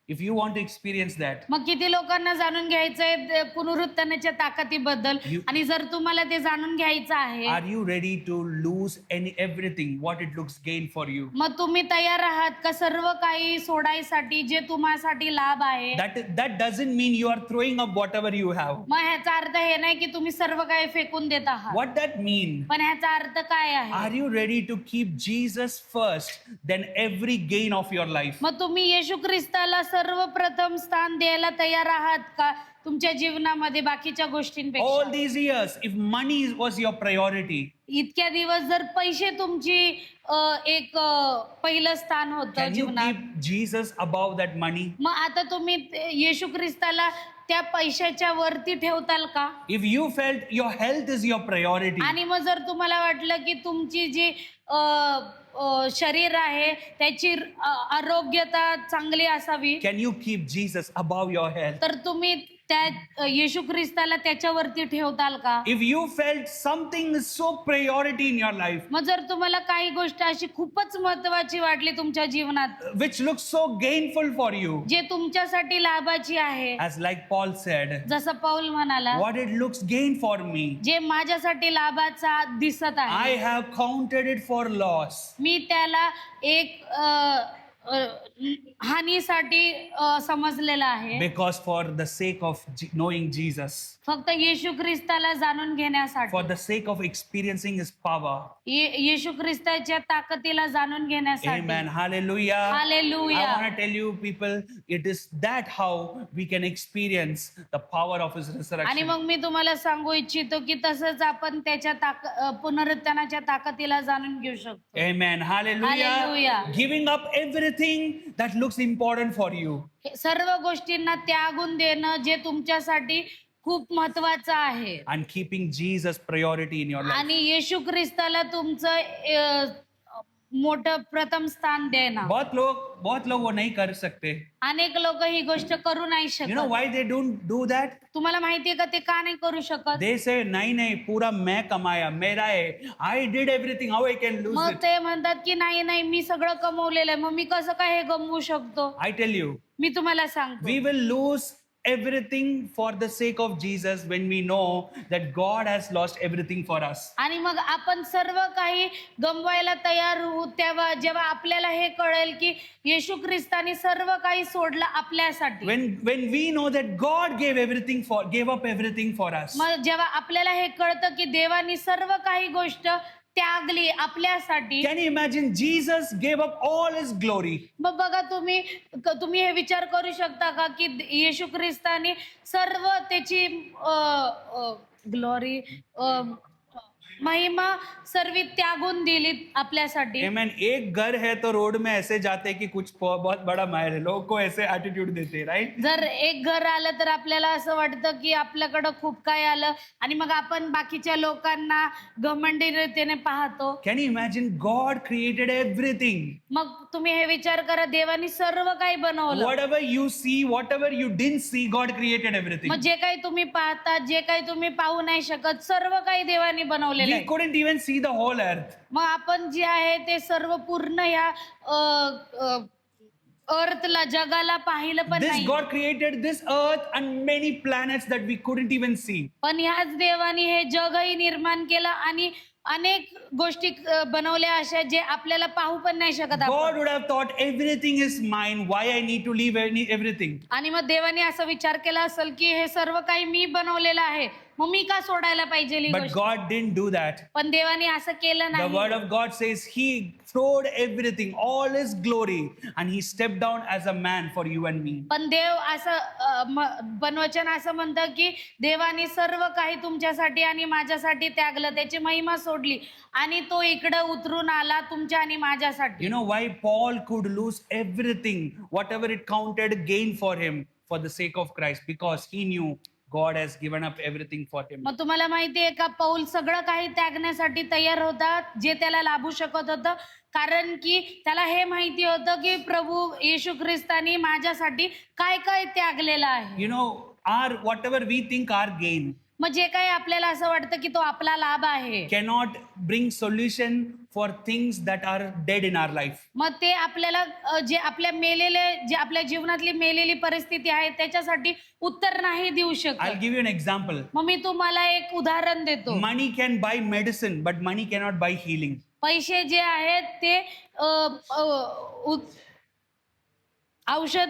If you want to experience that, मग किती लोकांना जाणून घ्यायचंय पुनरुत्थानाच्या ताकदीबद्दल, You- आणि जर तुम्हाला ते जाणून घ्यायचं आहे, are you ready to lose everything what it looks gain for you? मग तुम्ही तयार आहात का सर्व काही सोडायसाठी जे तुम्हासाठी लाभ आहे? That doesn't mean you are throwing up whatever you have. मग ह्याचा अर्थ हे नाही की तुम्ही सर्व काही फेकून देत आहात, What that mean? पण ह्याचा अर्थ काय आहे? Are you ready to keep Jesus first than every gain of your life? मग तुम्ही येशू ख्रिस्ताला सर्वप्रथम स्थान द्यायला तयार आहात का तुमच्या जीवनामध्ये बाकीच्या All गोष्टींपेक्षा? these years, if money was your priority, इतक्या दिवस जर पैसे तुमची एक पहिलं स्थान होतं can you जीवनात, keep Jesus above that money? मग आता तुम्ही येशू ख्रिस्ताला त्या पैशाच्या वरती ठेवताल का? If you felt your health is your priority, आणि मग जर तुम्हाला वाटलं की तुमची जी शरीर आहे त्याची आरोग्यता चांगली असावी, can you keep Jesus above your health? तर तुम्ही त्या येशू ख्रिस्ताला त्याच्यावरती ठेवताल का? If you felt something is so priority in your life, मग जर तुम्हाला काही गोष्ट अशी खूपच महत्वाची वाटली तुमच्या जीवनात, which looks so gainful for you, जे तुमच्यासाठी लाभाची आहे, as like Paul said, जसं पौल म्हणाला, what it looks gain for me, जे माझ्यासाठी लाभाचा दिसत I आहे, have counted it for loss. मी त्याला एक हानीसाठी समजलेला आहे, Because for the sake of knowing Jesus, फक्त येशू ख्रिस्ताला जाणून for घेण्यासाठी, the sake of experiencing His power. येशू ख्रिस्ताच्या ताकदीला जाणून घेण्यासाठी. Amen. Hallelujah. Hallelujah. I want to tell you, people, it is that how we can experience the power of His आणि resurrection. मग मी तुम्हाला सांगू इच्छितो की तसंच आपण त्याच्या पुनरुत्थानाच्या ताकदीला जाणून घेऊ शकतो. Amen. Hallelujah. Hallelujah. Giving up everything that looks important for you. सर्व गोष्टींना त्यागून देणं जे तुमच्यासाठी खूप महत्वाचं आहे, And keeping Jesus priority in your life. आणि येशू ख्रिस्ताला तुमचं मोठं प्रथम स्थान देणं. बहुत लोग वो नहीं कर सकते. अनेक लोक ही गोष्ट करू नाही You know शकत. why they don't do that? तुम्हाला माहितीये का ते का नाही करू शकत? They say नहीं पूरा मैं कमाया, मेरा है. I did everything. How I can lose मग it? ते म्हणतात की नाही नाही मी सगळं कमवलेलं आहे, मग मी कसं काय हे गमवू शकतो? I tell you, मी तुम्हाला सांगतो, we will lose everything for the sake of Jesus when we know that God has lost everything for us. आणि मग आपण सर्व काही गमवायला तयार होऊ तेव्हा जेव्हा आपल्याला हे कळेल की येशू ख्रिस्ताने सर्व काही सोडलं आपल्यासाठी. When we know that God gave up everything for us. मग जेव्हा आपल्याला हे कळतं की देवानी सर्व काही गोष्ट त्यागली आपल्यासाठी, Can you imagine Jesus gave up all His glory? मग बघा तुम्ही हे विचार करू शकता का की येशू ख्रिस्ताने सर्व त्याची ग्लोरी महिमा सर्व त्यागून दिली आपल्यासाठी. Amen. एक घर है तो रोड में ऐसे जाते कि कुछ बहुत बड़ा महल है, लोग को ऐसे एटीट्यूड देते, राइट? जर एक घर आलं तर आपल्याला असं वाटतं की आपल्याकडं खूप काय आलं, आणि मग आपण बाकीच्या लोकांना घमंडी रीतीने पाहतो. Can you imagine? God created everything. मग तुम्ही हे विचार करा, देवानी सर्व काही बनवलं. Whatever you see, whatever you didn't see, God created everything. मग जे काही तुम्ही पाहता, जे काही तुम्ही पाहू नाही शकत, सर्व काही देवानी बनवलेलं We आहे. couldn't even see the whole earth. मग आपण जे आहे ते सर्व पूर्ण ह्या अर्थला जगाला पाहिलं पण This नाही. God created this earth and many planets that we couldn't even see. पण ह्याच देवानी हे जगही निर्माण केलं आणि अनेक गोष्टी बनवल्या अशा जे आपल्याला पाहू पण नाही शकत God आपण. would have thought everything is mine. Why I need to leave everything? आणि मग देवाने असा विचार केला असेल की हे सर्व काही मी बनवलेलं आहे, मग मी का सोडायला पाहिजे ही But गोष्ट? God didn't do that. पण देवाने असं केलं The word नाही. of God says He throwed everything, all His glory, and He stepped down as a man for you and me. पण देव असं बनवचन असं म्हणतं की देवाने सर्व काही तुमच्यासाठी आणि माझ्यासाठी त्यागलं, त्याची महिमा सोडली आणि तो इकडं उतरून आला तुमच्या आणि माझ्यासाठी. You know why Paul could lose everything, whatever it counted gain for him, for the sake of Christ? Because he knew God has given up everything for him. मग तुम्हाला माहितीये का पौल सगळं काही त्यागण्यासाठी तयार होता जे त्याला लाभू शकत होतं, कारण की त्याला हे माहिती होतं की प्रभू येशू ख्रिस्तानी माझ्यासाठी काय काय त्यागलेलं आहे. You know, whatever we think our gain, मग जे काही आपल्याला असं वाटतं की तो आपला लाभ आहे, cannot bring solution for things that are dead in our life. मग ते आपल्याला जे आपल्या जीवनातली मेलेली परिस्थिती आहे त्याच्यासाठी उत्तर नाही देऊ I'll शकत. give you an example. मग मी तुम्हाला एक उदाहरण देतो. Money can buy medicine, but money cannot buy healing. पैसे जे आहेत ते औषध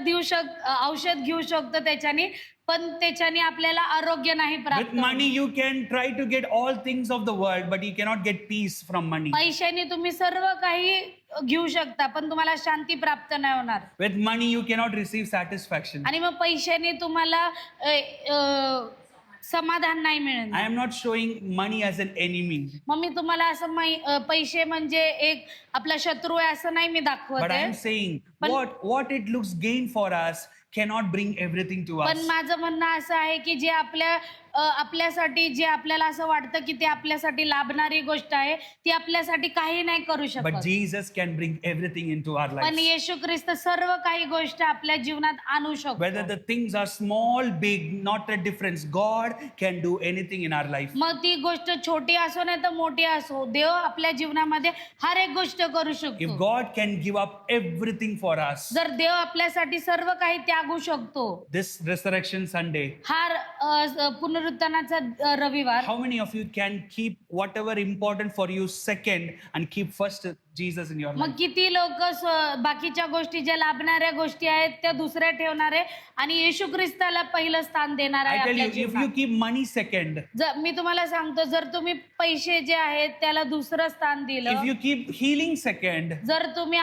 घेऊ शकतो त्याच्याने, पण त्याच्याने आपल्याला आरोग्य नाही With प्राप्त money, होत. you can try to get all things of the world, but you cannot get peace from money. पैशाने तुम्ही सर्व काही घेऊ शकता, पण तुम्हाला शांती प्राप्त नाही होणार. With money, you cannot receive satisfaction. आणि मग पैशाने तुम्हाला समाधान नाही मिळणार. I am not showing money as an enemy, मग मी तुम्हाला असं पैसे म्हणजे एक आपला शत्रू आहे असं नाही मी दाखवत but I आहे. am saying But- what it looks gain for us cannot bring everything to पण us. माझं म्हणणं असं आहे की जे आपल्यासाठी जे आपल्याला असं वाटतं की ते आपल्यासाठी लाभणारी गोष्ट आहे, ती आपल्यासाठी काही नाही करू But शकत. Jesus can bring everything into our पण lives. येशू ख्रिस्त सर्व काही गोष्ट आपल्या जीवनात आणू Whether शकतो. the things are small, big, not a difference. God can do anything in our life. मग ती गोष्ट छोटी असो नाही तर मोठी असो, देव आपल्या जीवनामध्ये हर एक गोष्ट करू If शकतो. God can give up everything for us, जर देव आपल्यासाठी सर्व काही त्यागू शकतो, this Resurrection Sunday, हा पुनरुत्थानाचा रविवार, how many of you can keep whatever important for you second and keep first Jesus in your मग life? किती लोक बाकीच्या गोष्टी ज्या लाभणाऱ्या गोष्टी आहेत त्या दुसऱ्या ठेवणारे आणि येशू ख्रिस्ताला पहिलं स्थान देणार आहे I tell आपल्या you, if you जीवनात. keep money second, मी तुम्हाला सांगतो, जर तुम्ही पैसे जे आहेत त्याला दुसरं स्थान दिलं, if you keep healing second, जर तुम्ही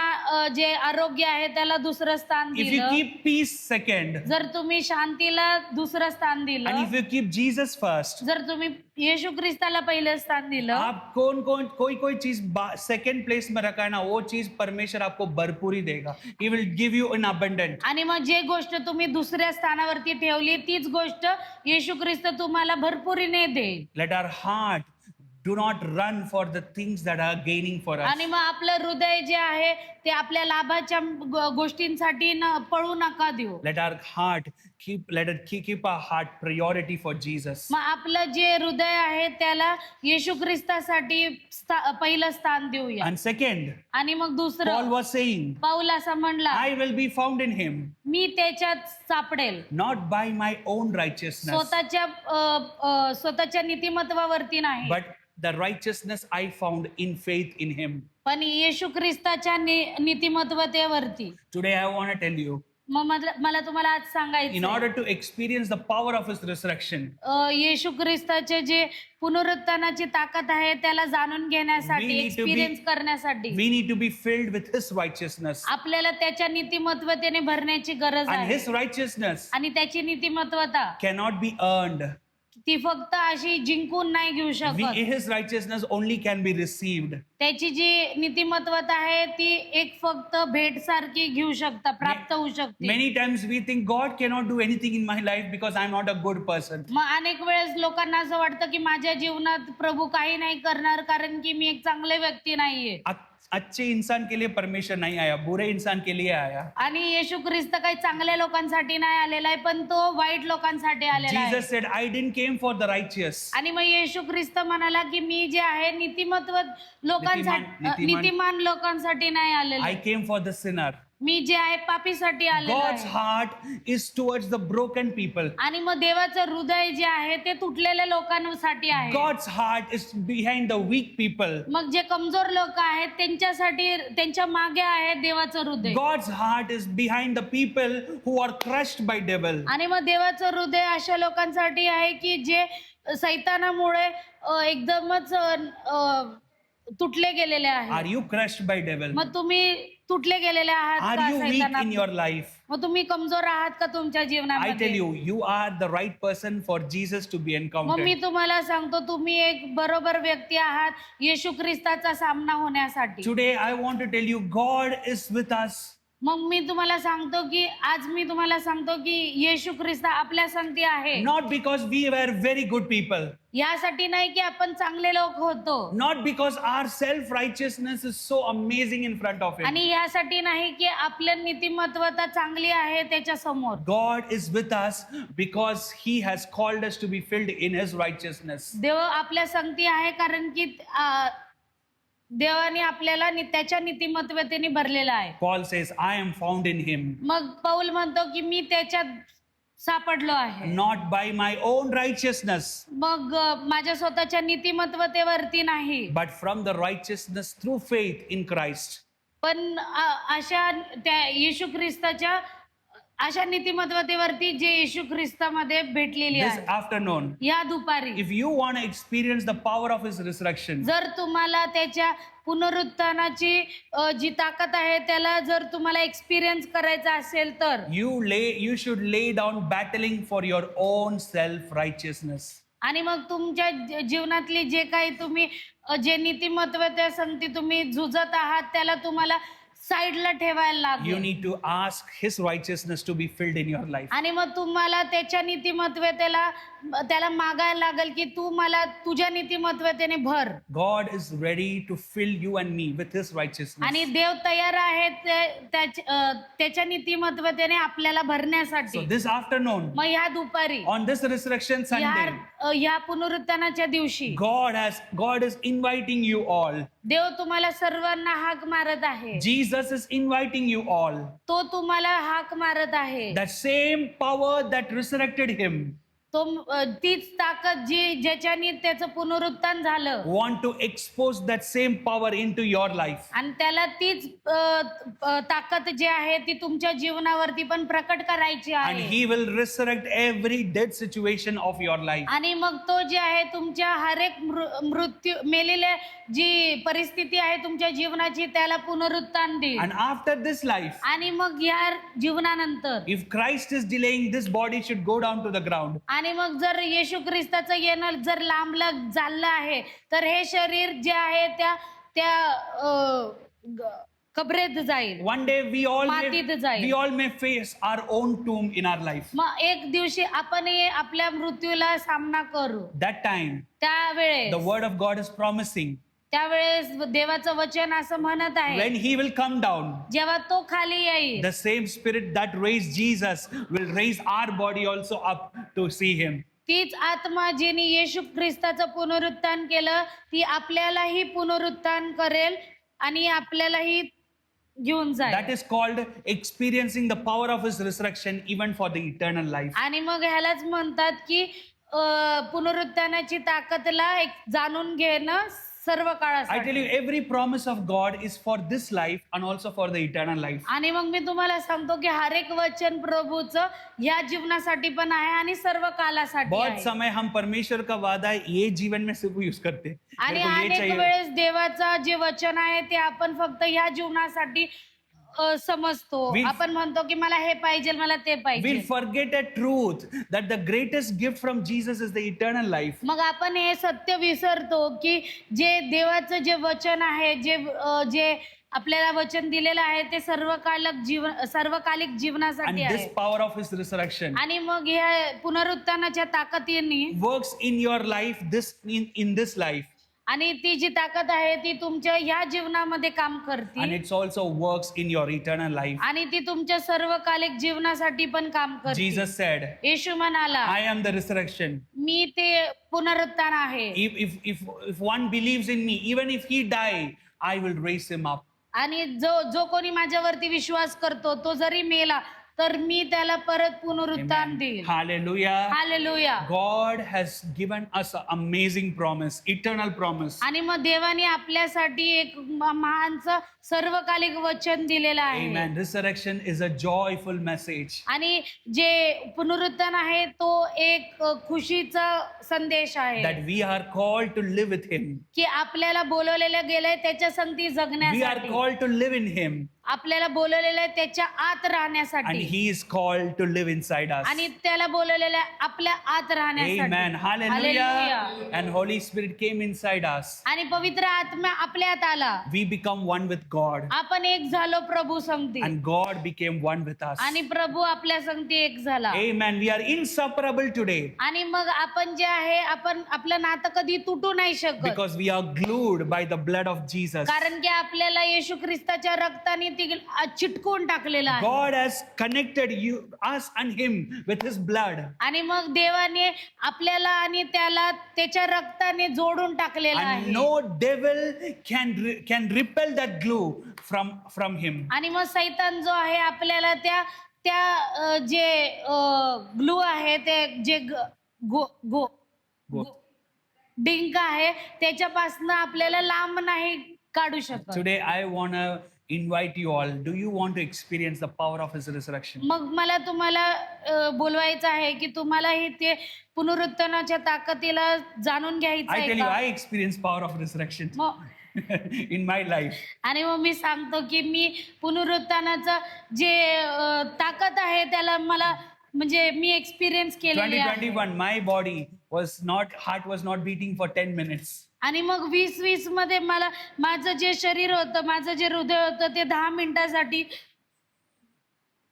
जे आरोग्य आहे त्याला दुसरं स्थान if you दिलं, keep peace second, जर तुम्ही शांतीला दुसरं स्थान and दिलं, if you keep Jesus first, जर तुम्ही येशू ख्रिस्ताला पहिलं स्थान दिलं, आप कोई चीज सेकंड प्लेस में रखा है ना, वो चीज परमेश्वर आपको भरपूर ही देगा. He will give you in abundant. आणि मग जे गोष्ट तुम्ही दुसऱ्या स्थानावरती ठेवली तीच गोष्ट येशू ख्रिस्त तुम्हाला भरपुरीने देईल. Let our heart do not run for the things that are gaining for us. आणि मग आपलं हृदय जे आहे ते आपल्या लाभाच्या गोष्टींसाठी पळू नका देऊ. Let our heart keep our heart priority for Jesus. मग आपलं जे हृदय आहे त्याला येशू ख्रिस्तासाठी पहिलं स्थान देऊया. And second, आणि मग Paul दुसरं was saying, पाऊल असं म्हणला, I will be found in him, मी त्याच्यात सापडेल, not by my own righteousness, स्वतःच्या नीतिमत्वावरती नाही, but the righteousness I found in faith in him. पण येशू ख्रिस्ताच्या नीतिमत्वतेवरती. Today I want to tell you, मग मला तुम्हाला आज in सांगायचं, order to experience the power of his resurrection, येशू ख्रिस्ताचे जे पुनरुत्थानाची ताकद आहे त्याला जाणून We घेण्यासाठी, need to be- एक्सपिरियन्स करण्यासाठी we need to be filled with his righteousness. आपल्याला त्याच्या नीतिमत्वतेने भरण्याची गरज And आहे. his righteousness आणि त्याची नीतिमत्वता cannot be earned. ती फक्त अशी जिंकून नाही घेऊ शकत. His righteousness only can be received. त्याची जी नीतिमत्वता आहे ती एक फक्त भेट सारखी घेऊ शकता, प्राप्त होऊ शकते. Many times we think God cannot do anything in my life because I'm not a good person. मग अनेक वेळेस लोकांना असं वाटतं की माझ्या जीवनात प्रभू काही नाही करणार कारण की मी एक चांगले व्यक्ती नाहीये. अच्छे इंसान के लिए परमेश्वर नहीं आया, बुरे इंसान के लिए आया. आणि येशू ख्रिस्त काही चांगल्या लोकांसाठी नाही आलेला आहे, पण तो वाईट लोकांसाठी आलेला आहे. Jesus said, I didn't came for the righteous. आणि मग येशू ख्रिस्त म्हणाला की मी जे आहे नीतिमान लोकांसाठी नाही आलेलो, I came for the sinner. मी जे आहे पापीसाठी आलेलो God's आहे. heart is towards the broken people. आणि मग देवाचं हृदय जे आहे ते तुटलेल्या लोकांसाठी आहे. God's heart is behind the weak people. मग जे कमजोर लोक आहेत त्यांच्यासाठी, त्यांच्या मागे आहे देवाचं हृदय. God's heart is behind the people who are crushed by devil. आणि मग देवाचं हृदय अशा लोकांसाठी आहे की जे सैतानामुळे एकदमच तुटले गेलेले Are आहेत. you crushed by devil? मग तुम्ही तुटले गेलेले आहात Are का you weak in सैतानात? your life? मग तुम्ही कमजोर आहात का तुमच्या I tell जीवनामध्ये? you, you are the right person for Jesus to be मग मी encountered. तुम्हाला सांगतो, तुम्ही एक बरोबर व्यक्ती आहात येशू ख्रिस्ताचा सामना होण्यासाठी. Today I want to tell you, God is with us. मग मी तुम्हाला सांगतो की आज मी तुम्हाला सांगतो की येशू ख्रिस्त आपल्या संगती आहे. Not because we were very good people. यासाठी नाही की आपण चांगले लोक होतो Not because our self-righteousness is so amazing in front of Him. आणि यासाठी नाही की आपलं नीतिमत्वता चांगली आहे त्याच्या समोर. God is with us because He has called us to be filled in His righteousness. देव आपल्या संगती आहे कारण की देवाने आपल्याला त्याच्या नीतिमत्वतेने भरलेला आहे. Paul says, I am found in Him, मग पौल म्हणतो की मी त्याच्यात सापडलो आहे. not by my own righteousness, मग माझ्या स्वतःच्या नीतिमत्वतेवरती नाही, but from the righteousness through faith in Christ. पण अशा त्या येशू ख्रिस्ताच्या अशा नीतिमत्वतेवरती जे येशू ख्रिस्तामध्ये भेटलेली This आहे. afternoon, या दुपारी if you want to experience the power of His resurrection, जर तुम्हाला त्याच्या पुनरुत्थानाची जी ताकद आहे त्याला जर तुम्हाला एक्सपिरियन्स करायचा असेल तर you should lay down battling for your own self-righteousness. आणि मग तुमच्या जीवनातली जे काही तुम्ही जे नीतिमत्वते संगती तुम्ही झुजत आहात त्याला तुम्हाला साईडला ठेवायला You लागेल need to ask His righteousness to be filled in your life. आणि मग तुम्हाला त्याच्या नीतिमत्वतेला त्याला मागायला लागेल की तू मला तुझ्या नीतिमत्वतेने भर. God is ready to fill you and me with His righteousness. आणि देव तयार आहे त्याच्या नीतिमत्वतेने आपल्याला So भरण्यासाठी. this afternoon, मग ह्या दुपारी on this resurrection Sunday, ह्या पुनरुत्थानाच्या दिवशी God is inviting you all. देव तुम्हाला सर्वांना हाक मारत आहे. Jesus is inviting you all. तो तुम्हाला हाक मारत आहे. That same power that resurrected Him तो तीच ताकद जी ज्याच्याने त्याचं पुनरुत्थान झालं want to expose that same power into your life. आणि त्याला तीच ताकद जी आहे ती तुमच्या जीवनावरती पण प्रकट करायची And आहे. He will resurrect every dead situation of your life. आणि मग तो जे आहे तुमच्या हर एक मृत्यू मेलेल्या जी परिस्थिती आहे तुमच्या जीवनाची त्याला पुनरुत्थान देईल. And after this life, आणि मग या जीवनानंतर if Christ is delaying, this body should go down to the ground. आणि मग जर येशू ख्रिस्ताचं येणं जर लांबलं झालं आहे तर हे शरीर जे आहे त्या कबरेत जाईल. One day we मातीत जाईल. all may face our own tomb in our life. मग एक दिवशी आपण आपल्या मृत्यूला सामना करू. That time, त्यावेळेस the word of God is promising त्यावेळेस देवाचं वचन असं म्हणत आहे when He will come down, जेव्हा तो खाली येईल the same Spirit that raised Jesus will raise our body also up to see Him. तीच आत्मा जिने येशू ख्रिस्ताचं पुनरुत्थान केलं ती आपल्यालाही पुनरुत्थान करेल आणि आपल्यालाही घेऊन That जाईल. is called experiencing the power of His resurrection even for the eternal life. आणि मग ह्यालाच म्हणतात की पुनरुत्थानाची ताकदला एक जाणून घेणं सर्व I tell काळासाठी. you, every promise of God is for this life and also for the eternal life. आणि मग मी तुम्हाला सांगतो की हर एक वचन प्रभूचं ह्या जीवनासाठी पण आहे आणि सर्व कालासाठी बहुत आहे. समय हम परमेश्वर का वादा ये जीवन में सिर्फ यूज करते हैं। आणि मेरे को ये अनेक चाहिए। वेळेस देवाचं जे वचन आहे ते आपण फक्त ह्या जीवनासाठी समजतो. We- आपण म्हणतो की मला हे पाहिजे मला ते पाहिजे. We'll forget a truth that the greatest gift from Jesus is the eternal life. मग आपण हे सत्य विसरतो की जे देवाचं जे वचन आहे जे आपल्याला वचन दिलेलं आहे ते सर्वकालिक जीवनासाठी And this आहे. power of His resurrection आणि मग ह्या पुनरुत्थानाच्या ताकदीने works in your life, in this life. आणि ती जी ताकद आहे ती तुमच्या ह्या जीवनामध्ये काम And करते it also works in your eternal life. आणि ती तुमच्या सर्वकालिक जीवनासाठी पण काम करते. Jesus said, येशू म्हणाला I am the resurrection. मी ते पुनरुत्थान आहे. If one believes in me, even if he die, I will raise him up. आणि जो कोणी माझ्यावरती विश्वास करतो तो जरी मेला तर मी त्याला परत पुनरुत्थान देईल. Hallelujah. Hallelujah. God has given us an amazing promise, eternal promise. आणि मग देवाने आपल्यासाठी एक महानचं सर्वकालिक वचन दिलेलं आहे. Amen. Resurrection is a joyful message. आणि जे पुनरुत्थान आहे तो एक खुशीचा संदेश आहे That we are called to live with Him. की आपल्याला बोलवलेलं गेलंय त्याच्या संगती We are जगण्यासाठी. called to live in Him. आपल्याला बोलवलेलं आहे त्याच्या आत and राहण्यासाठी he is called to live inside us. आणि त्याला बोलवलेलं आहे आपल्या आत राहण्यासाठी. Amen. Hallelujah. And Holy Spirit came inside us. आणि पवित्र आत्मा आपल्यात आला. We become one with God, आपण एक झालो प्रभू संगती and God became one with us. आणि प्रभू आपल्या संगती एक झाला. Amen. We are inseparable today आणि मग आपण जे आहे आपण आपलं नातं कधी तुटू नाही शकत, because we are glued by the blood of Jesus. कारण की आपल्याला येशू ख्रिस्ताच्या रक्ताने ती चिटकून टाकलेलं आहे. God has connected us and him with his blood. आणि मग देवाने आपल्याला आणि त्याला त्याच्या रक्ताने जोडून टाकलेलं And आहे. no devil can repel that glue from him. आणि मग सैतान जो आहे आपल्याला त्या त्या जे ग्लू आहे ते जे गो गो Go. डिंक आहे त्याच्यापासून आपल्याला लांब नाही काढू शकत. Today I want to invite you all. Do you want to experience the power of his resurrection? मग मला तुम्हाला बोलवायचं आहे की तुम्हालाही ते पुनरुत्थानाच्या ताकदीला जाणून घ्यायचं I आहे tell you, का? I experienced power of resurrection मग in my life. आणि मग मी सांगतो की मी पुनरुत्थानाचं जे ताकद आहे त्याला मला म्हणजे मी एक्सपिरियन्स केलेली आहे. 2021, my body heart was not beating for 10 minutes. आणि मग 2020 मध्ये मला माझं जे शरीर होतं माझं जे हृदय होतं ते 10 मिनिटासाठी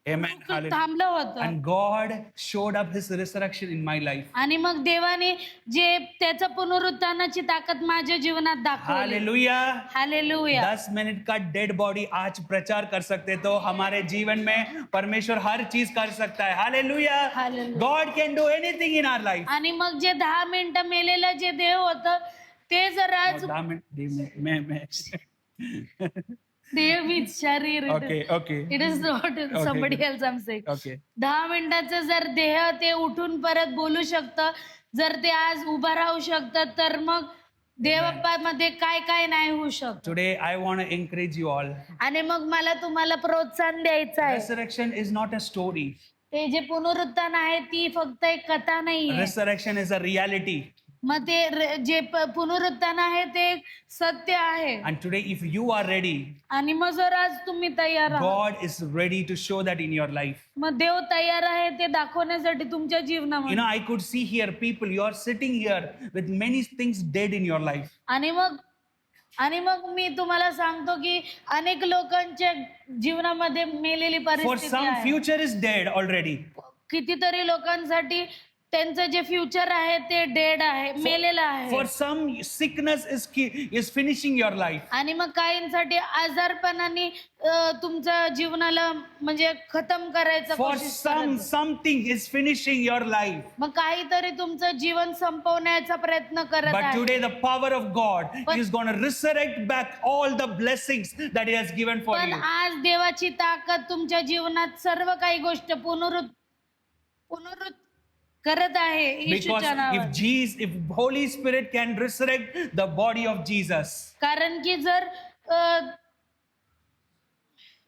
Amen. Hallelujah. थांबलं होतं. And God showed up his resurrection in my life. आणि मग देवाने जे त्याचं पुनरुत्थानाची ताकद माझ्या जीवनात दाखवली. Hallelujah. हालेलुया. 10 मिनट का डेड बॉडी आज प्रचार कर सकते तो हमारे जीवन में परमेश्वर हर चीज कर सकता है. Hallelujah. Hallelujah. God can do anything in our life. आणि मग जे 10 मिनिटं मेलेलं जे देव होतं ते जर आज 10 मिनट मैं देव मीच शरीर okay. It is not somebody else I am saying. Okay. 10 मिनिटाचं जर देह ते उठून परत बोलू शकतं, जर ते आज उभं राहू शकतं तर मग देवबापामध्ये काय काय नाही होऊ शकत. Today I want to encourage you all. आणि मग मला तुम्हाला प्रोत्साहन द्यायचं आहे. Resurrection is not a story. ते जे पुनरुत्थान आहे ती फक्त एक कथा नाहीये. Resurrection is a reality. मग ते जे पुनरुत्थान आहे ते एक सत्य आहे. And today if you are ready, आणि मग जर आज तुम्ही तयार आहात, God is ready to show that in your life. मग देव तयार आहे ते दाखवण्यासाठी तुमच्या You जीवनामध्ये. know, I could see here people, you are sitting here with many things dead in your life. आणि मग मी तुम्हाला सांगतो की अनेक लोकांच्या जीवनामध्ये मेलेली For परिस्थिती some, आहे. future is dead already. कितीतरी लोकांसाठी त्यांचं जे फ्युचर आहे ते डेड आहे, मेलेलं For आहे. some, sickness is finishing your life. आणि मग काहींसाठी आजारपणाने तुमच्या जीवनाला म्हणजे खतम करायचं For कोशिश some, करत. something is finishing your life. मग काहीतरी तुमचं जीवन संपवण्याचा प्रयत्न करत But आहे. today, the power of God is going to resurrect back all the blessings that He has given for पण you. आज देवाची ताकद तुमच्या जीवनात सर्व काही गोष्ट पुनरुत करत आहे Because येशूच्या नावात. if Holy Spirit can resurrect the body of Jesus, कारण की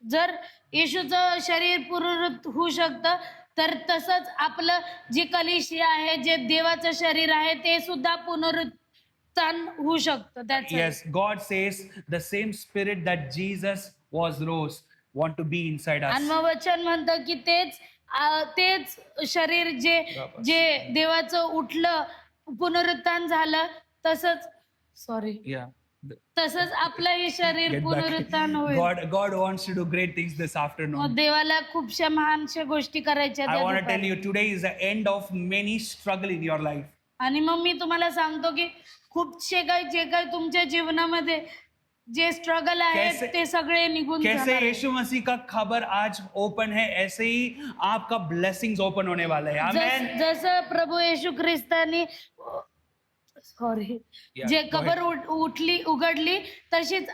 जर येशूचं शरीर पुनरुत होऊ शकतं तर तसंच आपलं जे कलिशी आहे जे देवाचं शरीर आहे ते सुद्धा पुनरुत्थान होऊ शकतं. त्याचं yes, God says the same Spirit that Jesus was rose want to be inside आणि us. मग वचन म्हणतं की तेच शरीर जे देवाचं उठलं पुनरुत्थान झालं तसंच Yeah. तसंच आपलंही शरीर Get पुनरुत्थान back. होईल. God wants to do great things this afternoon. मग देवाला खूपशा महानशा गोष्टी करायच्या I त्या want to tell दुपारी. you today is the end of many struggle in your life. आणि मग मी तुम्हाला सांगतो की खूपशे जे काही तुमच्या जीवनामध्ये जे स्ट्रगल आहे कैसे- ते सगळे निघून कैसे जाणार आहे. यीशु मसीह का खबर आज ओपन है, ऐसे ही आपका ब्लेसिंग्स ओपन होने वाला है. आमेन. जसं प्रभू येशू ख्रिस्तानी सॉरी Yeah, जे go कबर उघडली तशीच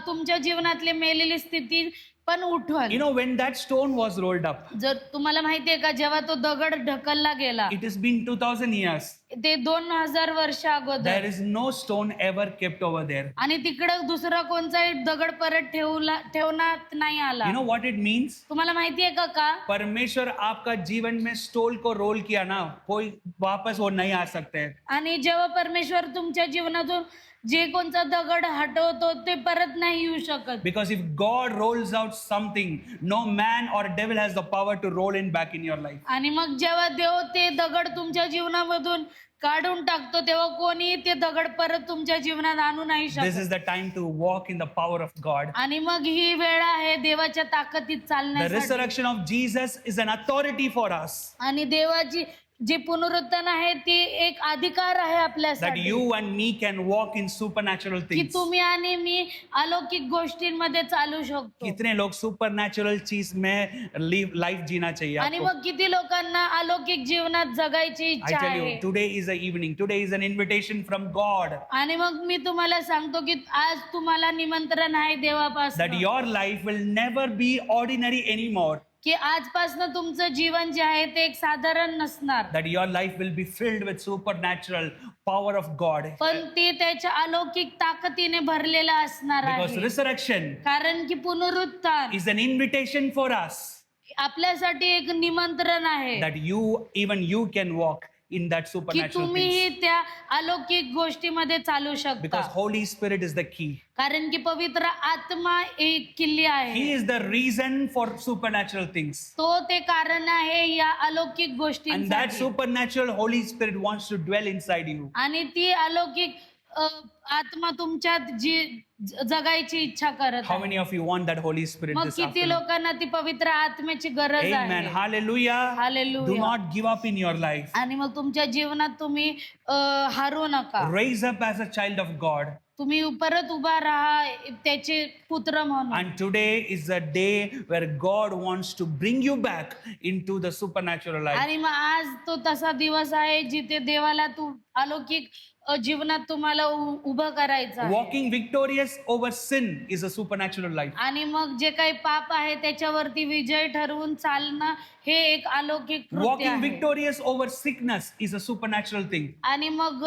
तुमच्या जीवनातली मेलेली स्थिती पण उठवल. You know, when that stone was rolled up, जर तुम्हाला माहितीये का जेव्हा तो दगड ढकलला गेला it has been 2000 years. ते 2000 वर्ष अगोदर There is no stone ever kept over there. आणि तिकडं दुसरा कोणताही दगड परत ठेवण्यात नाही आला. You know what it means? तुम्हाला माहितीये का परमेश्वर आपका जीवन में स्टोन को रोल किया ना, कोई वापस वो नहीं आ सकते. आणि जेव्हा परमेश्वर तुमच्या जीवनातून जे कोणचा दगड हटवतो ते परत नाही येऊ शकत. Because if God rolls out something, no man or devil has the power to roll in back in your life. आणि मग जेव्हा देव ते दगड तुमच्या जीवनामधून काढून टाकतो तेव्हा कोणी ते दगड परत तुमच्या जीवनात आणू नाही This शकत. is the time to walk in the power of God. आणि मग ही वेळ आहे देवाच्या ताकदीत The चालण्यासाठी. resurrection of Jesus is an authority for us. आणि देवाची जे पुनरुत्थान आहे ती एक अधिकार आहे That आपल्यासाठी you and me can walk in supernatural की things. तुम्ही आणि मी अलौकिक गोष्टींमध्ये चालू शकतो. कितने लोग सुपरनैचुरल चीज में लाइफ जीना चाहिए आणि आपको? मग किती लोकांना अलौकिक जीवनात जगायची I इच्छा tell आहे. you, today is the evening. Today is an invitation from God आणि मग मी तुम्हाला सांगतो की आज तुम्हाला निमंत्रण आहे that देवापासून your life will never be ordinary anymore. की आजपासून तुमचं जीवन जे आहे ते एक साधारण नसणार, That your life will be filled with supernatural power of God. पण ते त्याच्या अलौकिक ताकदीने भरलेलं असणार Because आहे. resurrection कारण की पुनरुत्थान is an invitation for us आपल्यासाठी एक निमंत्रण आहे that even you can walk in that की supernatural things. तुम्हीही त्या अलौकिक गोष्टीमध्ये चालू शकता. Because Holy Spirit is the key. कारण की पवित्र आत्मा एक किल्ली He आहे. is the reason for supernatural things. तो ते कारण आहे या अलौकिक And that गोष्टींसाठी. supernatural Holy Spirit wants to dwell inside you. आणि ती अलौकिक आत्मा तुमच्यात जी जगायची इच्छा करत How आहे. many of you want that Holy Spirit मग this किती afternoon? लोकांना ती पवित्र आत्म्याची गरज Amen. आहे. Hallelujah. Hallelujah. Do not give up in your life. आणि मग तुमच्या जीवनात तुम्ही हारू नका. Raise up as a child of God. तुम्ही परत उभा राहा त्याचे पुत्र म्हणून. And today is a day where God wants to bring you back into the supernatural life. आणि मग आज तो तसा दिवस आहे जिथे देवाला तू अलौकिक जीवनात तुम्हाला उभं करायचं आहे. Walking victorious over sin is a supernatural life. आणि मग जे काही पाप आहे त्याच्यावरती विजय ठरवून चालणं हे एक अलौकिक कृत्य Walking आहे. victorious over sickness is a supernatural thing. आणि मग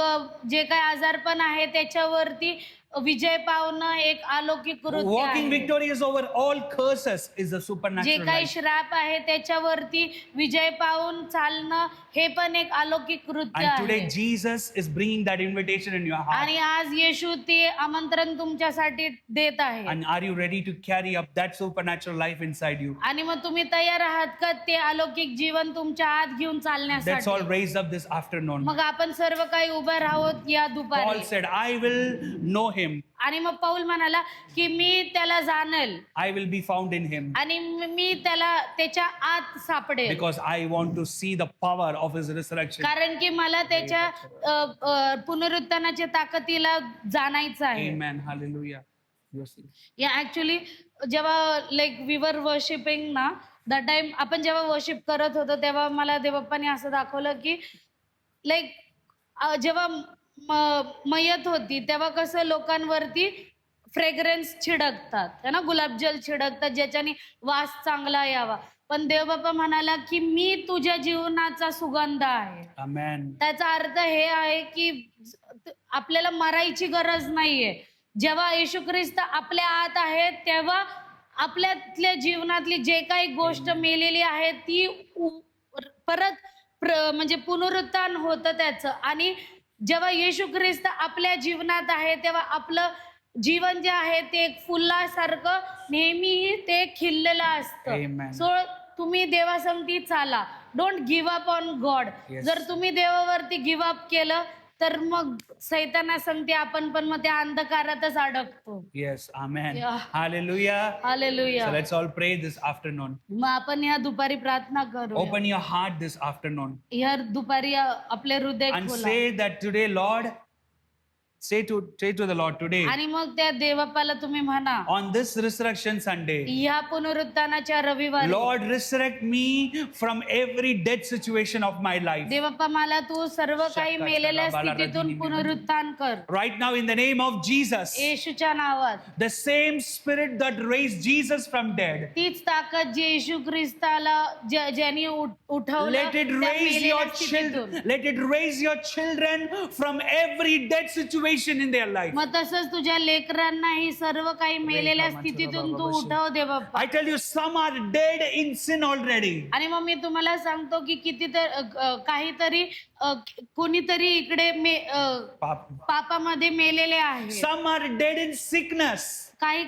जे काही आजारपण आहे त्याच्यावरती विजय पावणं एक अलौकिक कृत्य Walking आहे. victorious over all curses is a जे supernatural काही life. श्राप आहे त्याच्यावरती विजय पावून चालणं हे पण एक अलौकिक कृत्य And today आहे. Jesus is bringing that invitation in your heart. आणि आज येशू ते आमंत्रण तुमच्यासाठी देत आहे. And are you ready to carry up that supernatural life inside you? आणि मग तुम्ही तयार आहात का ते अलौकिक जीवन तुमच्या आत घेऊन Let's all चालण्यासाठी? raise up this afternoon. मग आपण सर्व काही उभं राहोत या Paul दुपारी. said, I will know him. आणि मग पौल म्हणाला की मी त्याला जाणेल I will be found in him. आणि मी त्याला त्याच्या आत सापडेल. Because I want to see the power of his resurrection. कारण की मला त्याच्या पुनरुत्थानाच्या ताकदीला जाणायचं आहे. Amen. Hallelujah. Yes. या ऍक्च्युली जेव्हा लाईक वी वर वर्शिपिंग ना दॅट टाइम आपण जेव्हा वर्शिप करत होतो तेव्हा मला देवप्पाने असं दाखवलं की लाईक जेव्हा मयत होती तेव्हा कसं लोकांवरती फ्रेग्रन्स छिडकतात है ना, गुलाबजल छिडकतात ज्याच्याने वास चांगला यावा. पण देवबाप्पा म्हणाला की मी तुझ्या जीवनाचा सुगंध आहे. Amen. त्याचा अर्थ हे आहे की आपल्याला मरायची गरज नाहीये. जेव्हा येशू ख्रिस्त आपल्या आत आहे तेव्हा आपल्यातल्या जीवनातली जे काही गोष्ट मेलेली आहे ती परत म्हणजे पुनरुत्थान होतं त्याचं. आणि जेव्हा येशू ख्रिस्त आपल्या जीवनात आहे तेव्हा आपलं जीवन जे आहे ते एक फुलासारखं नेहमी ते खिललेलं असतं. Amen. सो तुम्ही देवासंगती चाला. Don't give up on God. Yes. जर तुम्ही देवावरती गिव्ह अप केलं तर मग सैताना सांगते आपण पण मग त्या अंधकारातच अडकतो. Yes. Amen. Yeah. Hallelujah. Hallelujah. So let's all pray this afternoon. मग आपण ह्या दुपारी प्रार्थना करू. Open your heart this afternoon ह्या दुपारी आपले हृदय and खोला. say that today, Lord, say to the Lord today, आणि मग त्या देवप्पाला तुम्ही म्हणा on this resurrection Sunday, ह्या पुनरुत्थानाच्या रविवारी Lord, resurrect me from every dead situation of my life. देवप्पा मला तू सर्व काही मेलेल्या स्थितीतून पुनरुत्थान कर. Right now, in the name of Jesus, येशूच्या नावात the same spirit that raised Jesus from dead, तीच ताकद जी येशू ख्रिस्ताला ज्यांनी उठवलं let it त्या raise मेलेल्या your स्थितीतून. children, let it raise your children from every dead situation situation in their life. मग तसंच तुझ्या लेकरांनाही सर्व काही मेलेल्या स्थितीतून तू उठव दे बाप्पा. I tell you, some are dead in sin already. आणि मग मी तुम्हाला सांगतो की काहीतरी कोणीतरी इकडे पापामध्ये मेलेले आहे. Some are dead in sickness. काही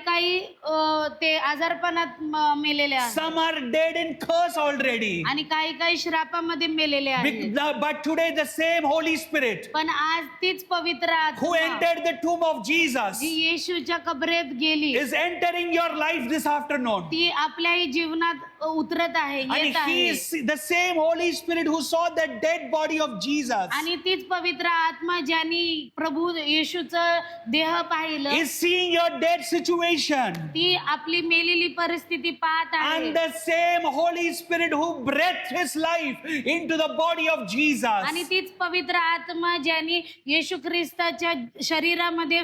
ते आजारपणात मेलेले आहेत. Some are dead in curse already. आणि काही श्रापामध्ये मेलेले आहेत. But today the same Holy Spirit पण आज तीच पवित्र who आत्मा entered the tomb of Jesus जी येशूच्या कबरेत गेली is entering your life this afternoon. ती आपल्याही जीवनात उतरत आहे, And येत he आहे. is the same Holy Spirit who saw the dead body of Jesus आणि तीच पवित्र आत्मा ज्यांनी प्रभू येशूचं देह पाहिलं is seeing your dead situation. ती आपली मेलेली परिस्थिती पाहत आहे. And the same Holy Spirit who breathed his life into the body of Jesus आणि तीच पवित्र आत्मा ज्यांनी येशू ख्रिस्ताच्या शरीरामध्ये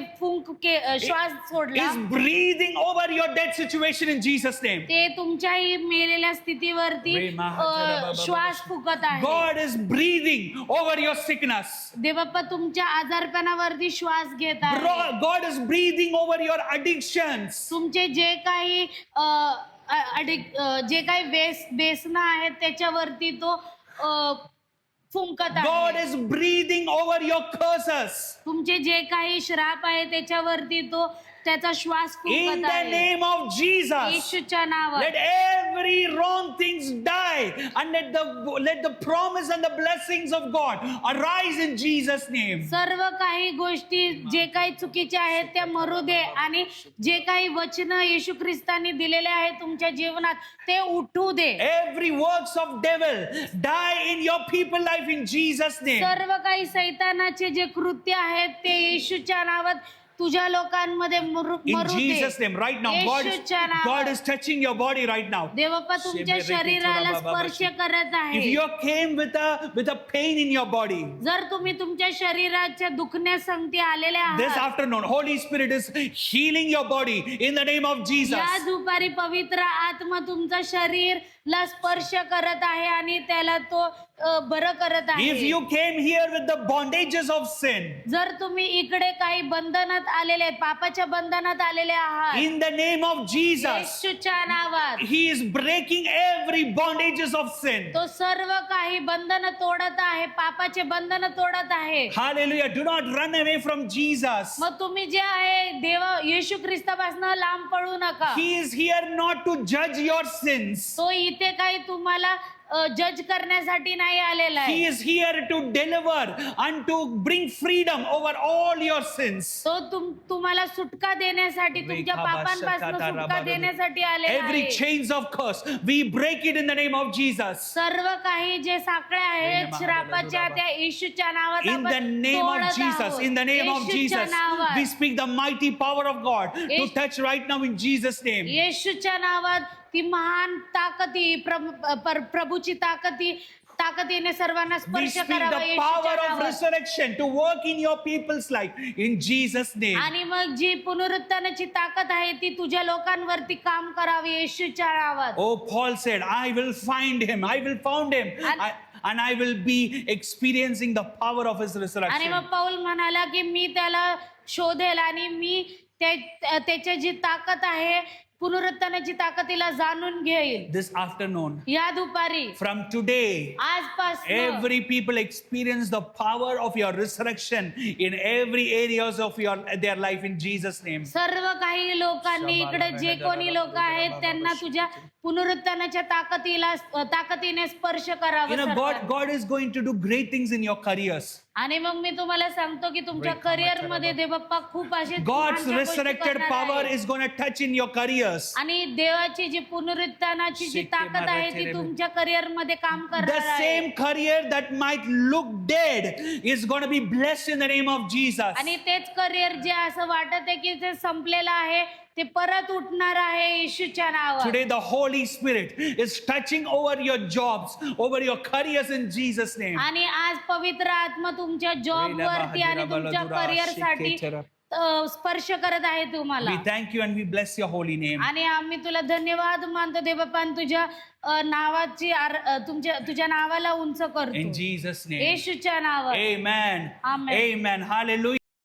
श्वास सोडला is breathing over your dead situation in Jesus' name. ते तुमच्याही मेलेल्या स्थितीवरती श्वास फुकत आहे. God is breathing over your sickness. देवप्पा तुमच्या आजारपणावरती श्वास घेत आहे. God is breathing over your addictions. तुमचे जे काही व्यसनं आहेत त्याच्यावरती तो फुंकत God आहे. is breathing over your curses. तुमचे जे काही श्राप आहे त्याच्यावरती तो त्याचा श्वास In फुंकत the आहे. name of Jesus, येशूच्या नावात let every wrong things die and let the promise and the blessings of God arise in Jesus' name. सर्व काही गोष्टी जे काही चुकीच्या आहेत त्या मरू दे आणि जे काही वचन येशू ख्रिस्तानी दिलेले आहेत तुमच्या जीवनात ते उठू दे. Every works of devil die in your people life in Jesus' name. सर्व काही सैतानाचे जे कृत्य आहेत ते येशूच्या नावात तुझ्या लोकांमध्ये In मरू दे. Jesus' name, right now, येशूच्या God नावात is touching your body right now. देवप्पा तुमच्या शरीराला स्पर्श करत If आहे. you came with a pain in your body, जर तुम्ही तुमच्या शरीराच्या दुखण्यासंगती आलेले this आहात afternoon, Holy Spirit is healing your body in the name of Jesus. या दुपारी पवित्र आत्मा तुमचं शरीरला स्पर्श करत आहे आणि त्याला तो बरं करत If आहे. you came here with the bondages of sin, जर तुम्ही इकडे काही बंधनात आलेले पापाच्या बंधनात आलेले आहात in the name of Jesus, येशूच्या नावात He is breaking every bondages of sin. तो सर्व काही बंधन तोडत आहे, पापाचे बंधन तोडत आहे. Hallelujah. Do not run away from Jesus. मग तुम्ही जे आहे देव येशू ख्रिस्तापासून लांब पळू नका. He is here not to judge your sins. तो इथे काही तुम्हाला जज करण्यासाठी नाही आलेला He आहे. is here to deliver and to bring freedom over all your sins. तो तुम्हाला सुटका देण्यासाठी तुमच्या पापांपासून सुटका देण्यासाठी आलेला Every आहे. chains of curse, we break it in the name of Jesus. सर्व काही जे साखळ्या आहेत श्रापाच्या त्या येशूच्या नावात In the आपण name of तोडत Jesus, आहोत. in the name of येशूच्या Jesus, नावात we speak the mighty power of God to येश- touch right now in Jesus' name. येशूच्या नावात ती महान ताकदी प्रभूची ताकदीने सर्वांना We स्पर्श speak करावा the येशूच्या power of नावात. resurrection to work in your people's life in Jesus' name. आणि मग जी पुनरुत्थानाची ताकद आहे ती तुझ्या लोकांवरती काम करावी येशूच्या नावात. Oh, Paul said, I will find him, I will found him, and I will be experiencing the power of his आणि resurrection. मग पौल म्हणाला की मी त्याला शोधेल आणि मी त्याची जी ताकद आहे पुनरुत्थानाची ताकदीला जाणून घेईल. This afternoon, या दुपारी from today, आजपासून every people experience the power of your resurrection in every areas of their life in Jesus' name. सर्व काही लोकांनी इकडे जे कोणी लोक आहेत त्यांना तुझ्या पुनरुत्थानाच्या ताकदीने स्पर्श करावा. You know, सर्वांना. God is going to do great things in your careers. आणि मग मी तुम्हाला सांगतो की तुमच्या करिअर मध्ये देवप्पा खूप असे God's महान त्या गोष्टी resurrected करणार power आहे. is going to touch in your careers. आणि देवाची जी पुनरुत्थानाची जी ताकद आहे ती तुमच्या करिअर मध्ये काम The करणार आहे. same career that might look dead is going to be blessed in the name of Jesus. आणि तेच करिअर जे असं वाटत आहे की ते संपलेलं आहे ते परत उठणार आहे येशूच्या नावात. Today the Holy Spirit is touching over your jobs, over your careers in Jesus' name. आणि आज पवित्र आत्मा तुमच्या जॉब वरती आणि तुमच्या करिअर साठी स्पर्श करत आहे तुम्हाला. We thank you and we bless your holy name. आणि आम्ही तुला धन्यवाद मानतो देवप्पा आणि तुझ्या नावाची तुझ्या नावाला उंच करतो In Jesus' name. येशूच्या नावात. Amen. Amen. Amen. Hallelujah.